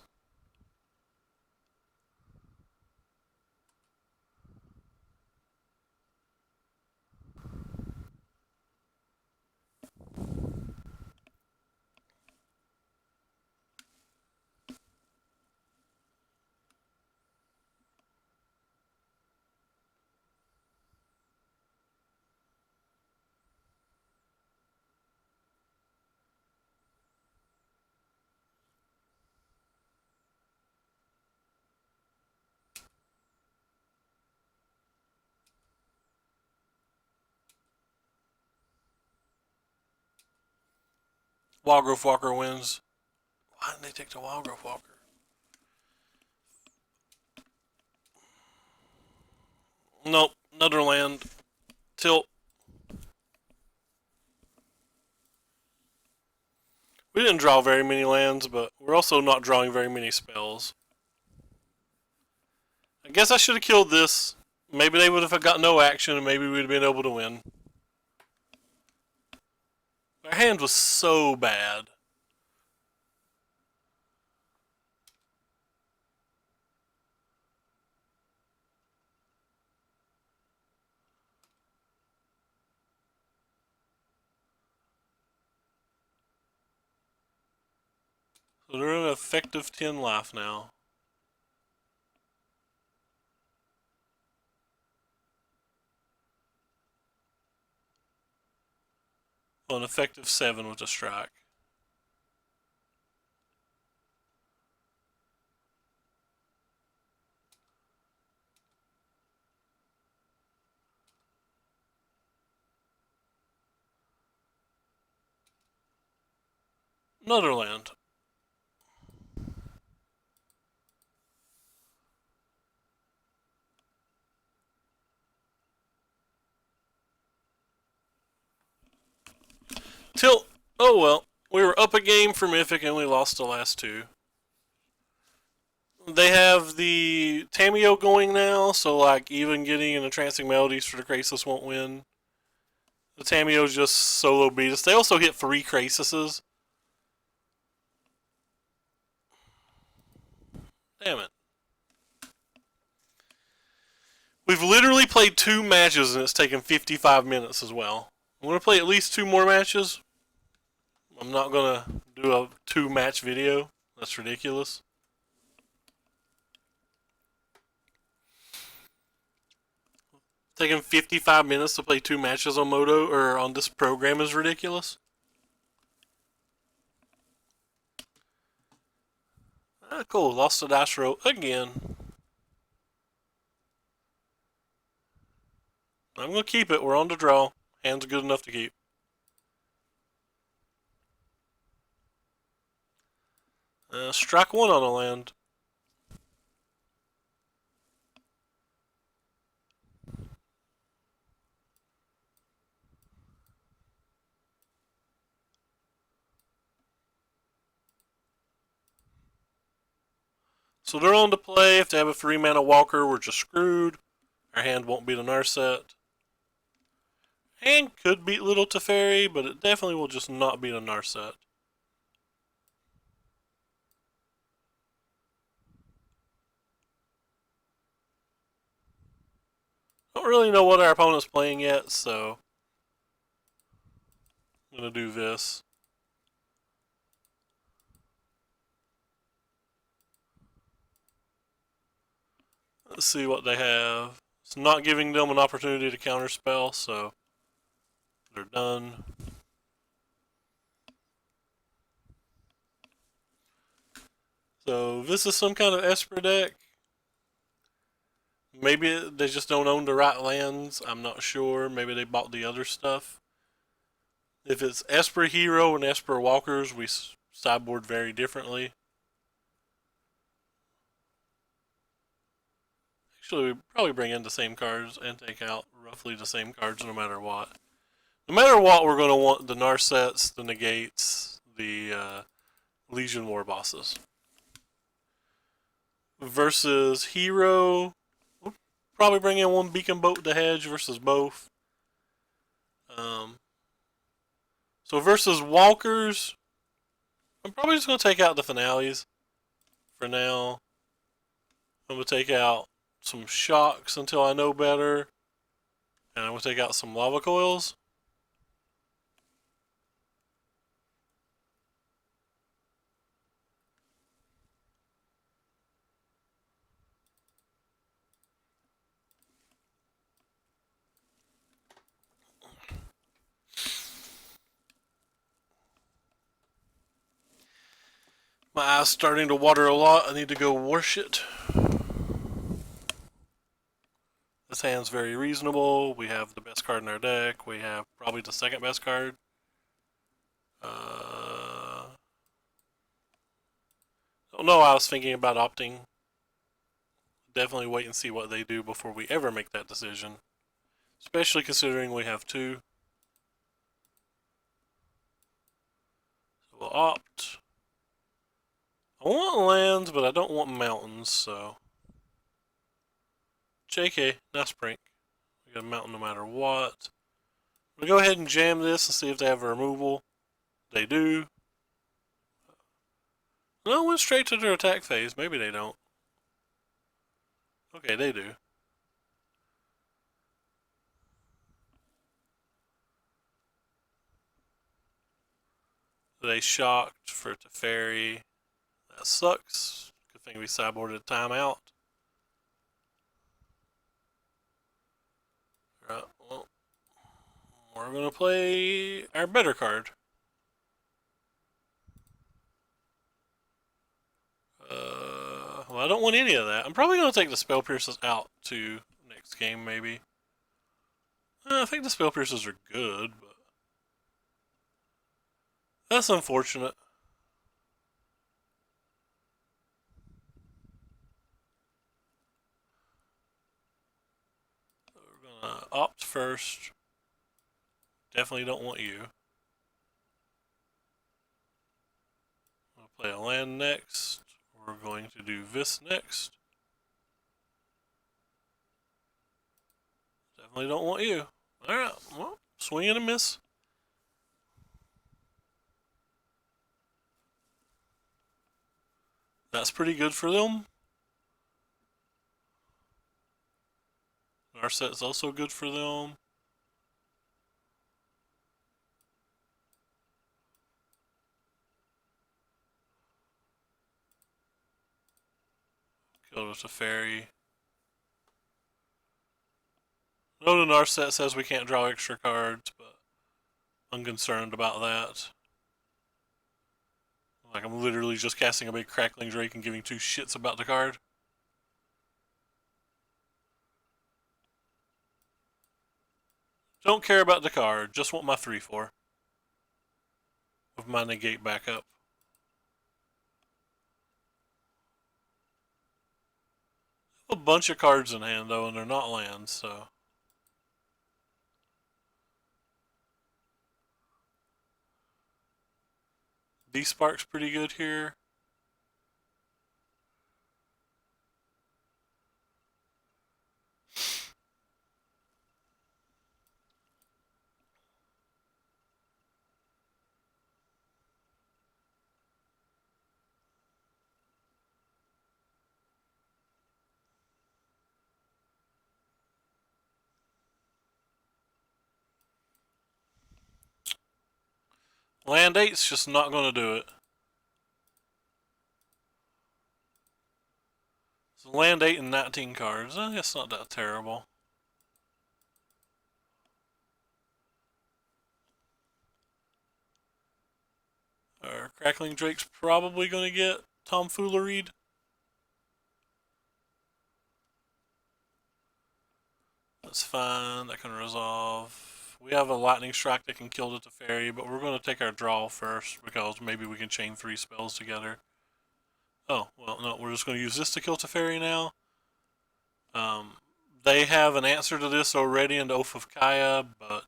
Wildgrowth Walker wins. Why didn't they take the Wildgrowth Walker? Nope, another land. Tilt. We didn't draw very many lands, but we're also not drawing very many spells. I guess I should have killed this. Maybe they would have got no action and maybe we'd have been able to win. Our hand was so bad. So they're an effective 10 life now. Well, an effective 7 with a strike. Another land. Tilt. Oh well. We were up a game for Mythic and we lost the last 2. They have the Tameo going now, so like even getting an Entrancing Melodies for the Krasis won't win. The Tameos just solo beat us. They also hit 3 Krasises. Damn it. We've literally played 2 matches and it's taken 55 minutes as well. I'm going to play at least 2 more matches. I'm not going to do a 2-match video. That's ridiculous. Taking 55 minutes to play 2 matches on Moto or on this program is ridiculous. Ah, cool. Lost the dice roll again. I'm going to keep it. We're on the draw. Hand's good enough to keep. Strike one on a land. So they're on to play. If they have a 3-mana walker, we're just screwed. Our hand won't beat a Narset. Hand could beat Little Teferi, but it definitely will just not beat a Narset. Don't really know what our opponent's playing yet, so I'm going to do this. Let's see what they have. It's not giving them an opportunity to counterspell, so they're done. So this is some kind of Esper deck. Maybe they just don't own the right lands. I'm not sure. Maybe they bought the other stuff. If it's Esper Hero and Esper Walkers, we sideboard very differently. Actually, we probably bring in the same cards and take out roughly the same cards no matter what. No matter what, we're going to want the Narsets, the Negates, the Legion War bosses. Versus Hero, we'll probably bring in one Beacon Boat to hedge versus both. So versus Walkers, I'm probably just going to take out the Finales for now. I'm going to take out some Shocks until I know better. And I'm going to take out some Lava Coils. My eye's starting to water a lot. I need to go wash it. This hand's very reasonable. We have the best card in our deck. We have probably the second best card. Don't know. I was thinking about opting. Definitely wait and see what they do before we ever make that decision. Especially considering we have two. So we'll opt. I want lands, but I don't want mountains, so. JK, nice prank. We got a mountain no matter what. I'm going to go ahead and jam this and see if they have a removal. They do. No, went straight to their attack phase. Maybe they don't. Okay, they do. They shocked for Teferi. That sucks. Good thing we sideboarded timeout. Right, well, we're going to play our better card. Well, I don't want any of that. I'm probably going to take the Spell Pierces out to next game, maybe. I think the Spell Pierces are good, but that's unfortunate. So we're going to opt first. Definitely don't want you. We'll play a land next. We're going to do this next. Definitely don't want you. Alright, well, swing and a miss. That's pretty good for them. Our set's also good for them. Killed with a fairy. Note in our set says we can't draw extra cards, but I'm concerned about that. Like, I'm literally just casting a big Crackling Drake and giving two shits about the card. Don't care about the card, just want my 3/4. With my negate back up. A bunch of cards in hand, though, and they're not lands, so. D-Spark's pretty good here. Land 8's just not going to do it. So land 8 and 19 cards. It's not that terrible. Our Crackling Drake's probably going to get tomfooleried. That's fine. That can resolve. We have a Lightning Strike that can kill the Teferi, but we're going to take our draw first because maybe we can chain 3 spells together. Oh, well, no, we're just going to use this to kill Teferi now. They have an answer to this already in the Oath of Kaya, but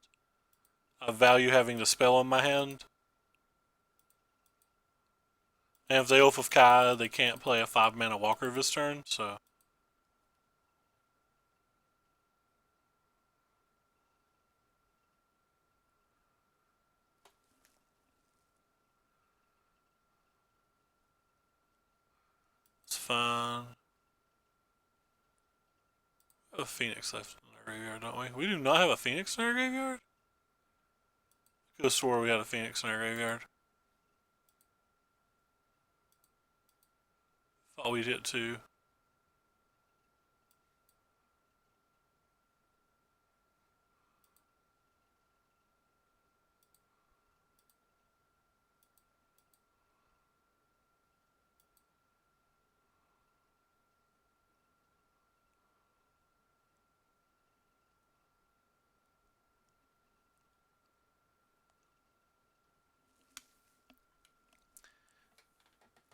I value having the spell in my hand. And if they Oath of Kaya, they can't play a 5-mana Walker this turn, so. It's fine. We have a Pheonix left in our graveyard, don't we? We do not have a Pheonix in our graveyard? I could have swore we had a Pheonix in our graveyard. Thought we did too.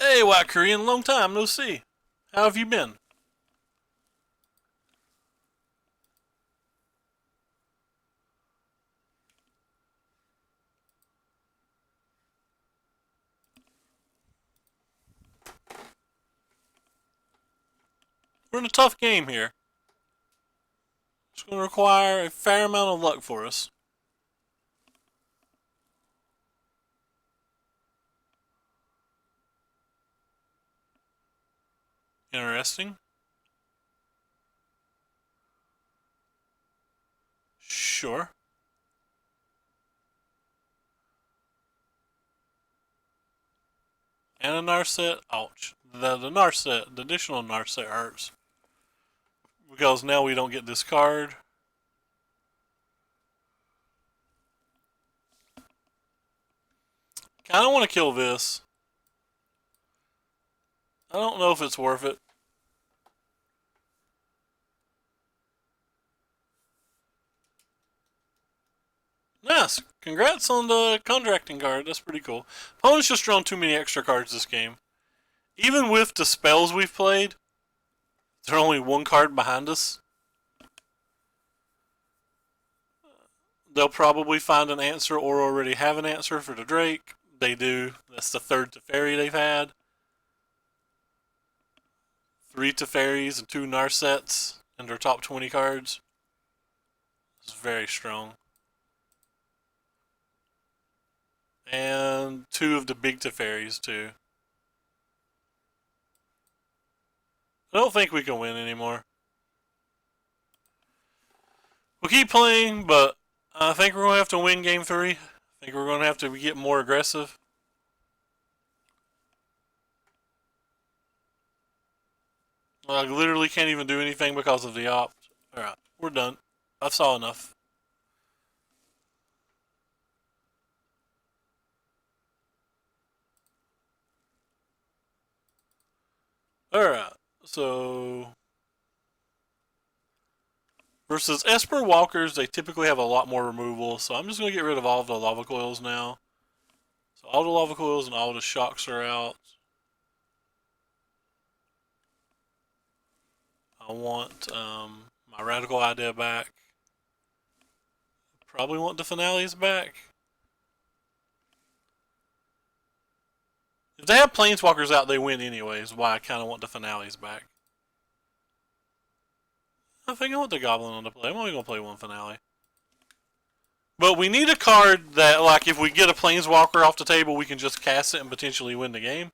Hey, White Korean, long time no see. How have you been? We're in a tough game here. It's going to require a fair amount of luck for us. Interesting. Sure. And a Narset. Ouch. The Narset, the additional Narset hurts. Because now we don't get this card. Kinda want to kill this. I don't know if it's worth it. Nice. Congrats on the contracting card. That's pretty cool. Opponent's just drawn too many extra cards this game. Even with the spells we've played, they're only one card behind us. They'll probably find an answer or already have an answer for the Drake. They do. That's the third Teferi they've had. 3 Teferis and 2 Narsets in their top 20 cards. It's very strong. And 2 of the big Teferis too. I don't think we can win anymore. We'll keep playing, but I think we're going to have to win game 3. I think we're going to have to get more aggressive. I literally can't even do anything because of the opt. Alright, we're done. I've saw enough. Alright, so versus Esper Walkers, they typically have a lot more removal, so I'm just going to get rid of all of the lava coils now. So all the lava coils and all the shocks are out. I want my radical idea back. Probably want the finales back. If they have planeswalkers out, they win anyways. Why I kind of want the finales back. I think I want the goblin on the play. I'm only gonna play one finale. But we need a card that, like, if we get a planeswalker off the table, we can just cast it and potentially win the game.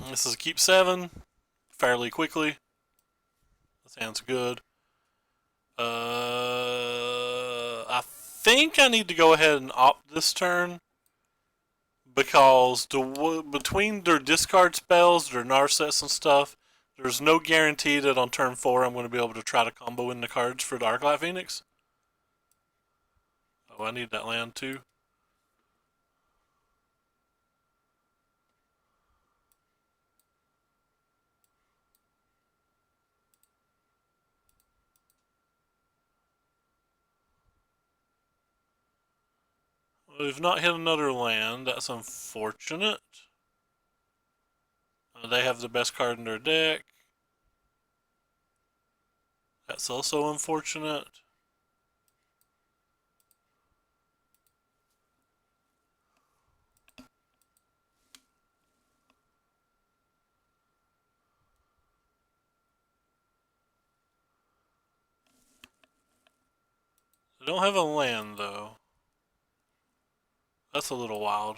This is a keep 7 fairly quickly. That sounds good. I think I need to go ahead and opt this turn because between their discard spells, their Narsets and stuff, there's no guarantee that on turn 4 I'm going to be able to try to combo in the cards for the Arclight Pheonix. Oh, I need that land too. We've not hit another land. That's unfortunate. They have the best card in their deck. That's also unfortunate. They don't have a land, though. That's a little wild.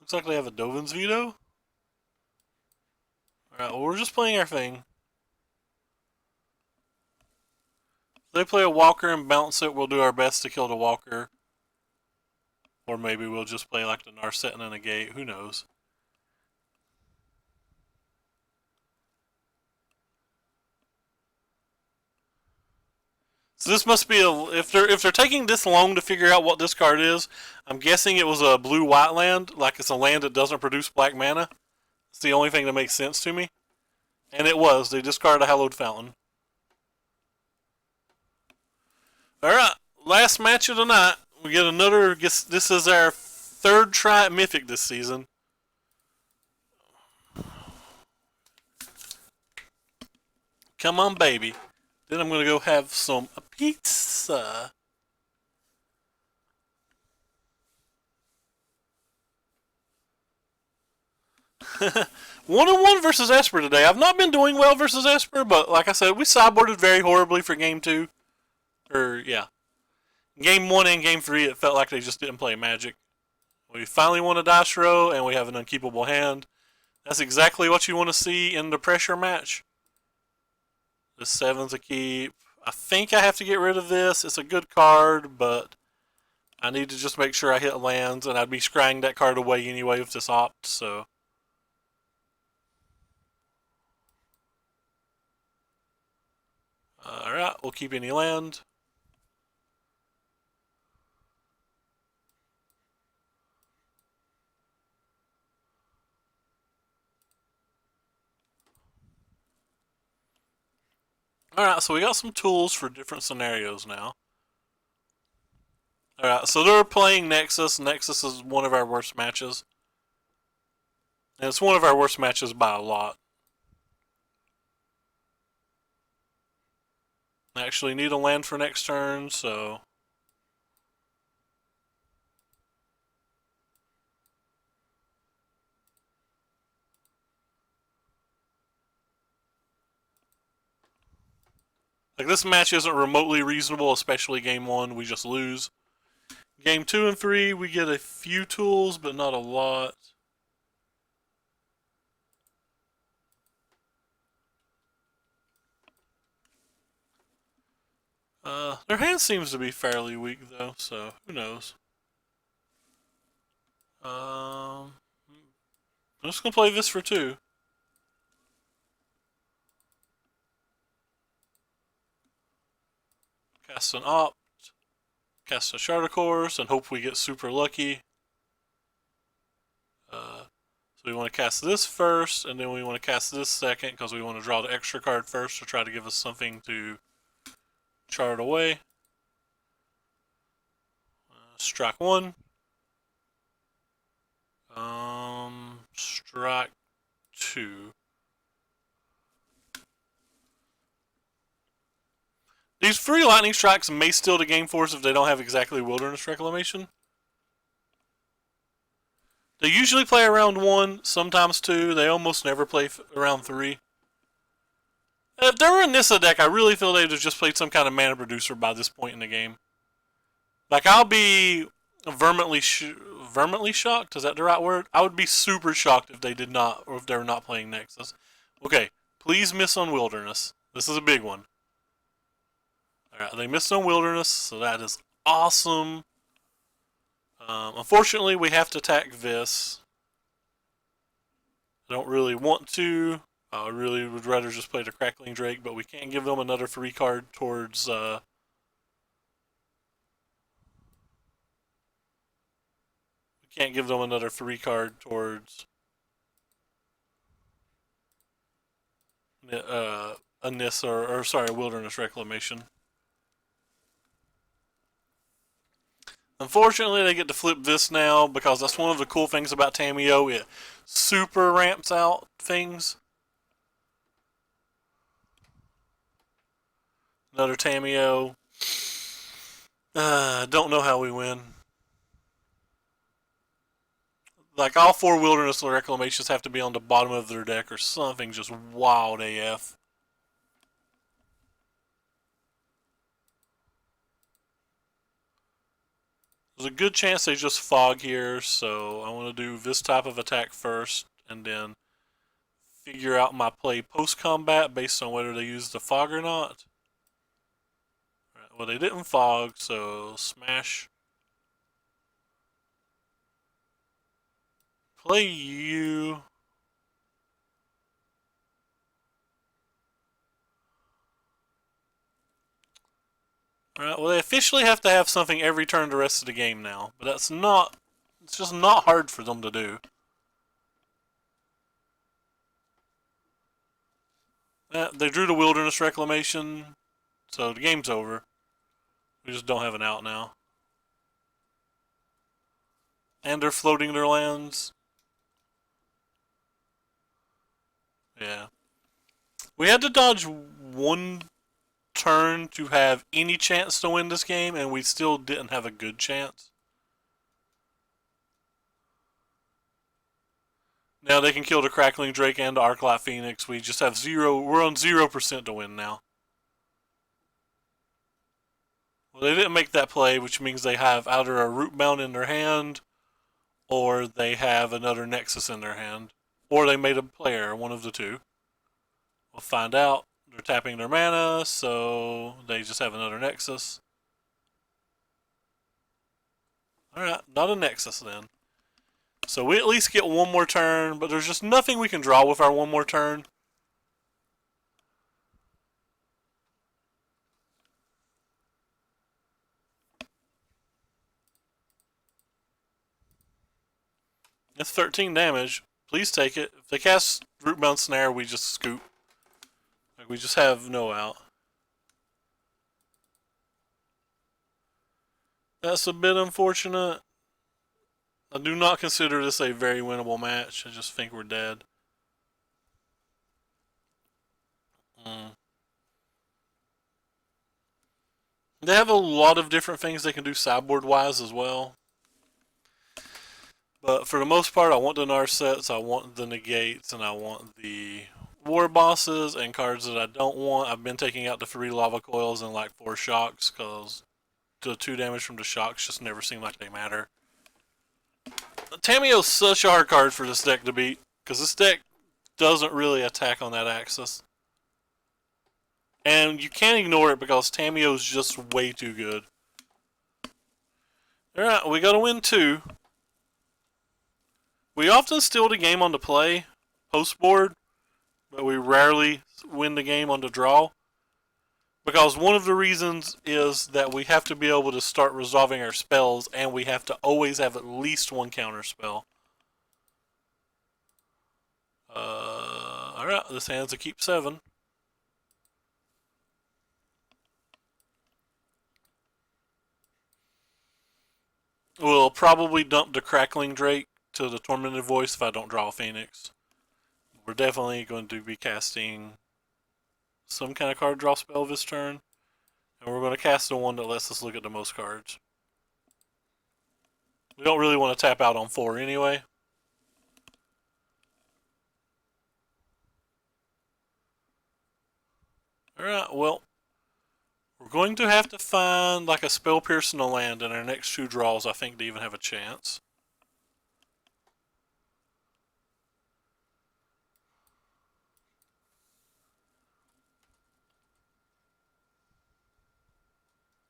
Looks like they have a Dovin's Veto. Alright, well, we're just playing our thing. If they play a Walker and bounce it, we'll do our best to kill the Walker. Or maybe we'll just play like the Narset and a negate. Who knows? So this must be a if they're taking this long to figure out what this card is, I'm guessing it was a blue-white land, like it's a land that doesn't produce black mana. It's the only thing that makes sense to me. And it was. They discarded a Hallowed Fountain. Alright, last match of the night. We get another, this is our third try at Mythic this season. Come on, baby. Then I'm going to go have some pizza. One-on-one versus Esper today. I've not been doing well versus Esper, but like I said, we sideboarded very horribly for game 2. Yeah. Game 1 and game 3, it felt like they just didn't play Magic. We finally won a dice roll, and we have an unkeepable hand. That's exactly what you want to see in the pressure match. The 7's a keep. I think I have to get rid of this. It's a good card, but I need to just make sure I hit lands, and I'd be scrying that card away anyway with this opt, so. Alright, we'll keep any land. Alright, so we got some tools for different scenarios now. Alright, so they're playing Nexus. Nexus is one of our worst matches. And it's one of our worst matches by a lot. I actually need a land for next turn, so. Like, this match isn't remotely reasonable, especially game 1, we just lose. Game 2 and 3, we get a few tools, but not a lot. Their hand seems to be fairly weak, though, so who knows. I'm just going to play this for 2. Cast an opt. cast a Shard of Course and hope we get super lucky. So we want to cast this first, and then we want to cast this second because we want to draw the extra card first to try to give us something to chart away. Strike 1. Strike 2. These free lightning strikes may steal the game for us if they don't have exactly Wilderness Reclamation. They usually play around 1, sometimes 2. They almost never play around 3. If they were a Nissa deck, I really feel they'd have just played some kind of mana producer by this point in the game. Like, I'll be vermintly shocked. Is that the right word? I would be super shocked if they did not, or if they were not playing Nexus. Okay, please miss on Wilderness. This is a big one. Alright, they missed on Wilderness, so that is awesome. Unfortunately, we have to attack this. I don't really want to. I really would rather just play the Crackling Drake, but we can't give them another free card towards... we can't give them another free card towards... a Nissa, or sorry, a Wilderness Reclamation. Unfortunately, they get to flip this now because that's one of the cool things about Tamiyo. It super ramps out things. Another Tamiyo. Don't know how we win. Like, all 4 Wilderness Reclamations have to be on the bottom of their deck or something just wild AF. There's a good chance they just fog here, so I want to do this type of attack first, and then figure out my play post-combat based on whether they use the fog or not. Right, well, they didn't fog, so smash. Play you. Alright, well, they officially have to have something every turn the rest of the game now, but that's not, it's just not hard for them to do. They drew the Wilderness Reclamation, so the game's over. We just don't have an out now. And they're floating their lands. Yeah. We had to dodge 1 turn to have any chance to win this game, and we still didn't have a good chance. Now they can kill the Crackling Drake and the Arclight Pheonix. We just have we're on 0% to win now. Well, they didn't make that play, which means they have either a Rootbound in their hand, or they have another Nexus in their hand. Or they made a play error, one of the two. We'll find out. They're tapping their mana, so they just have another Nexus. Alright, not a Nexus then. So we at least get 1 more turn, but there's just nothing we can draw with our 1 more turn. It's 13 damage. Please take it. If they cast Rootbound Snare, we just scoop. Like, we just have no out. That's a bit unfortunate. I do not consider this a very winnable match. I just think we're dead. They have a lot of different things they can do sideboard-wise as well. But for the most part, I want the Narsets, I want the Negates, and I want the War Bosses and cards that I don't want. I've been taking out the 3 Lava Coils and like 4 Shocks because the 2 damage from the Shocks just never seem like they matter. Tamiyo's such a hard card for this deck to beat because this deck doesn't really attack on that axis. And you can't ignore it because Tamiyo's just way too good. Alright, we gotta win 2. We often steal the game on the play, post board, but we rarely win the game on the draw. Because one of the reasons is that we have to be able to start resolving our spells, and we have to always have at least one counter spell. Alright, this hand's a keep 7. We'll probably dump the Crackling Drake to the Tormented Voice if I don't draw a Pheonix. We're definitely going to be casting some kind of card draw spell this turn. And we're going to cast the one that lets us look at the most cards. We don't really want to tap out on 4 anyway. Alright, well, we're going to have to find like a Spell Pierce in the land in our next 2 draws, I think, to even have a chance.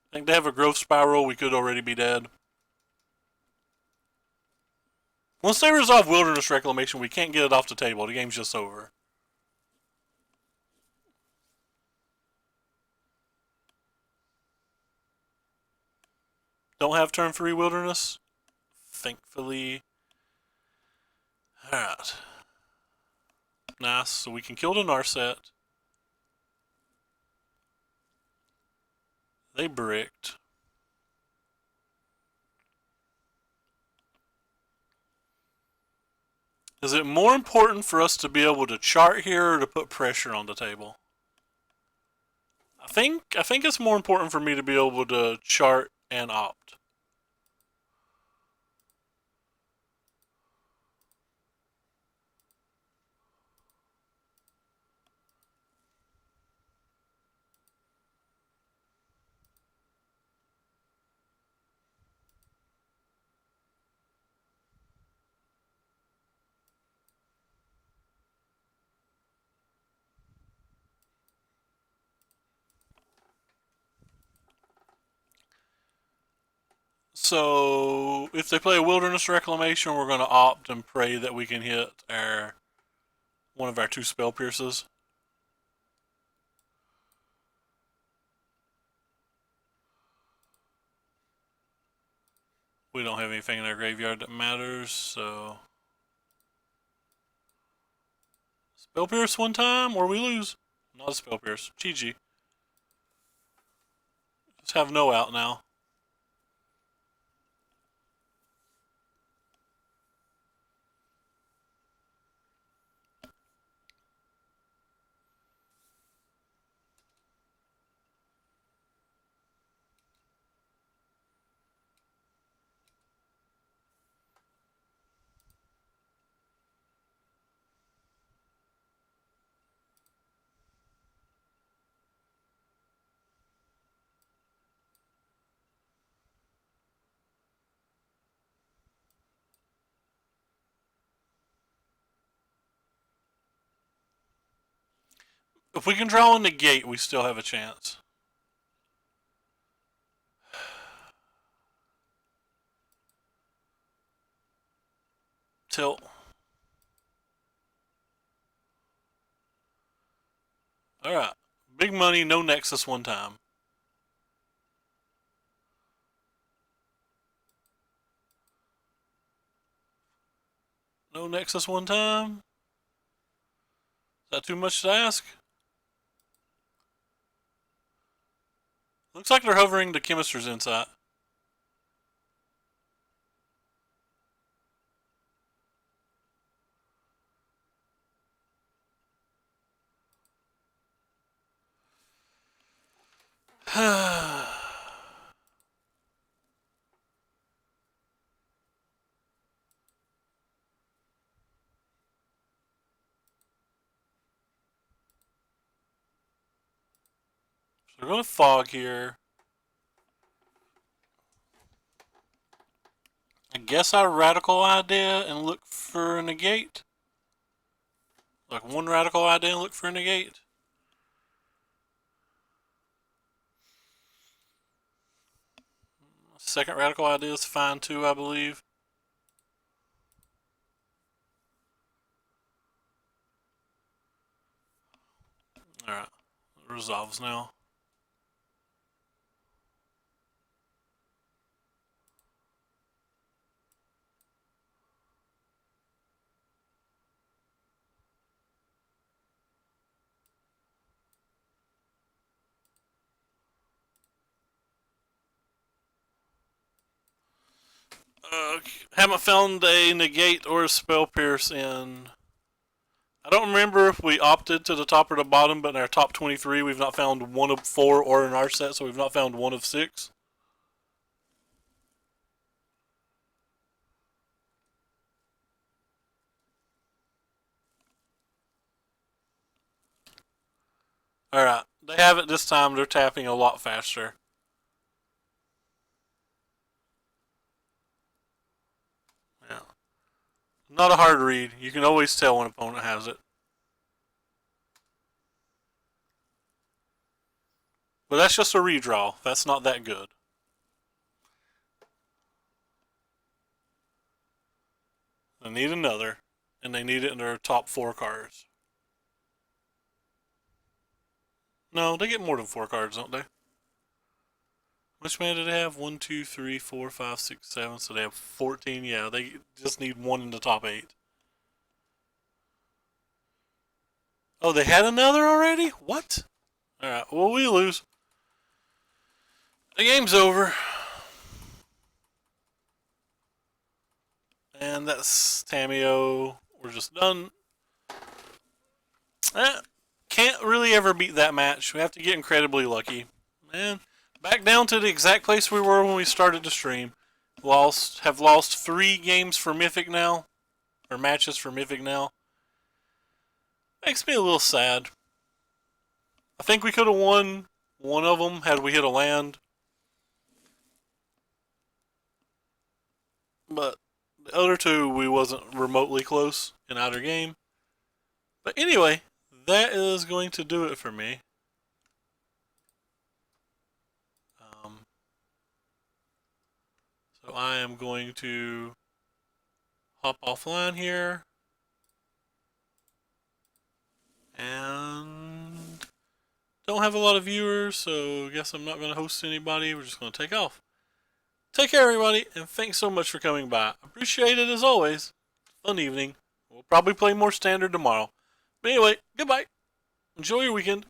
I think to have a Growth Spiral, we could already be dead. Once they resolve Wilderness Reclamation, we can't get it off the table. The game's just over. Don't have turn 3 Wilderness? Thankfully. Alright. Nice. So we can kill the Narset. They bricked. Is it more important for us to be able to chart here or to put pressure on the table? I think it's more important for me to be able to chart and opt. So if they play a Wilderness Reclamation, we're going to opt and pray that we can hit one of our 2 Spell Pierces. We don't have anything in our graveyard that matters, so Spell Pierce one time or we lose. Not a Spell Pierce. GG. Just have no out now. If we can draw in the gate, we still have a chance. Tilt. Alright. Big money, no Nexus one time. No Nexus one time? Is that too much to ask? Looks like they're hovering the Chemist's Insight. We're going to fog here. I guess I radical idea and look for a negate. Like one radical idea and look for a negate. Second radical idea is fine too, I believe. Alright. It resolves now. Haven't found a negate or a spell pierce in. I don't remember if we opted to the top or the bottom, but in our top 23, we've not found one of 4, or in our set, so we've not found one of 6. Alright, they have it this time. They're tapping a lot faster. Yeah. Not a hard read. You can always tell when an opponent has it. But that's just a redraw. That's not that good. They need another, and they need it in their top 4 cards. No, they get more than 4 cards, don't they? Which mana do they have? 1, 2, 3, 4, 5, 6, 7. So they have 14. Yeah, they just need 1 in the top 8. Oh, they had another already? What? Alright, well, we lose. The game's over. And that's Tameo. We're just done. Can't really ever beat that match. We have to get incredibly lucky. And back down to the exact place we were when we started the stream. Have lost 3 games for Mythic now. Or matches for Mythic now. Makes me a little sad. I think we could have won one of them had we hit a land. But the other 2, we wasn't remotely close in either game. But anyway, that is going to do it for me. So I am going to hop offline here. And don't have a lot of viewers, so I guess I'm not going to host anybody. We're just going to take off. Take care, everybody, and thanks so much for coming by. Appreciate it as always. Fun evening. We'll probably play more standard tomorrow. But anyway, goodbye. Enjoy your weekend.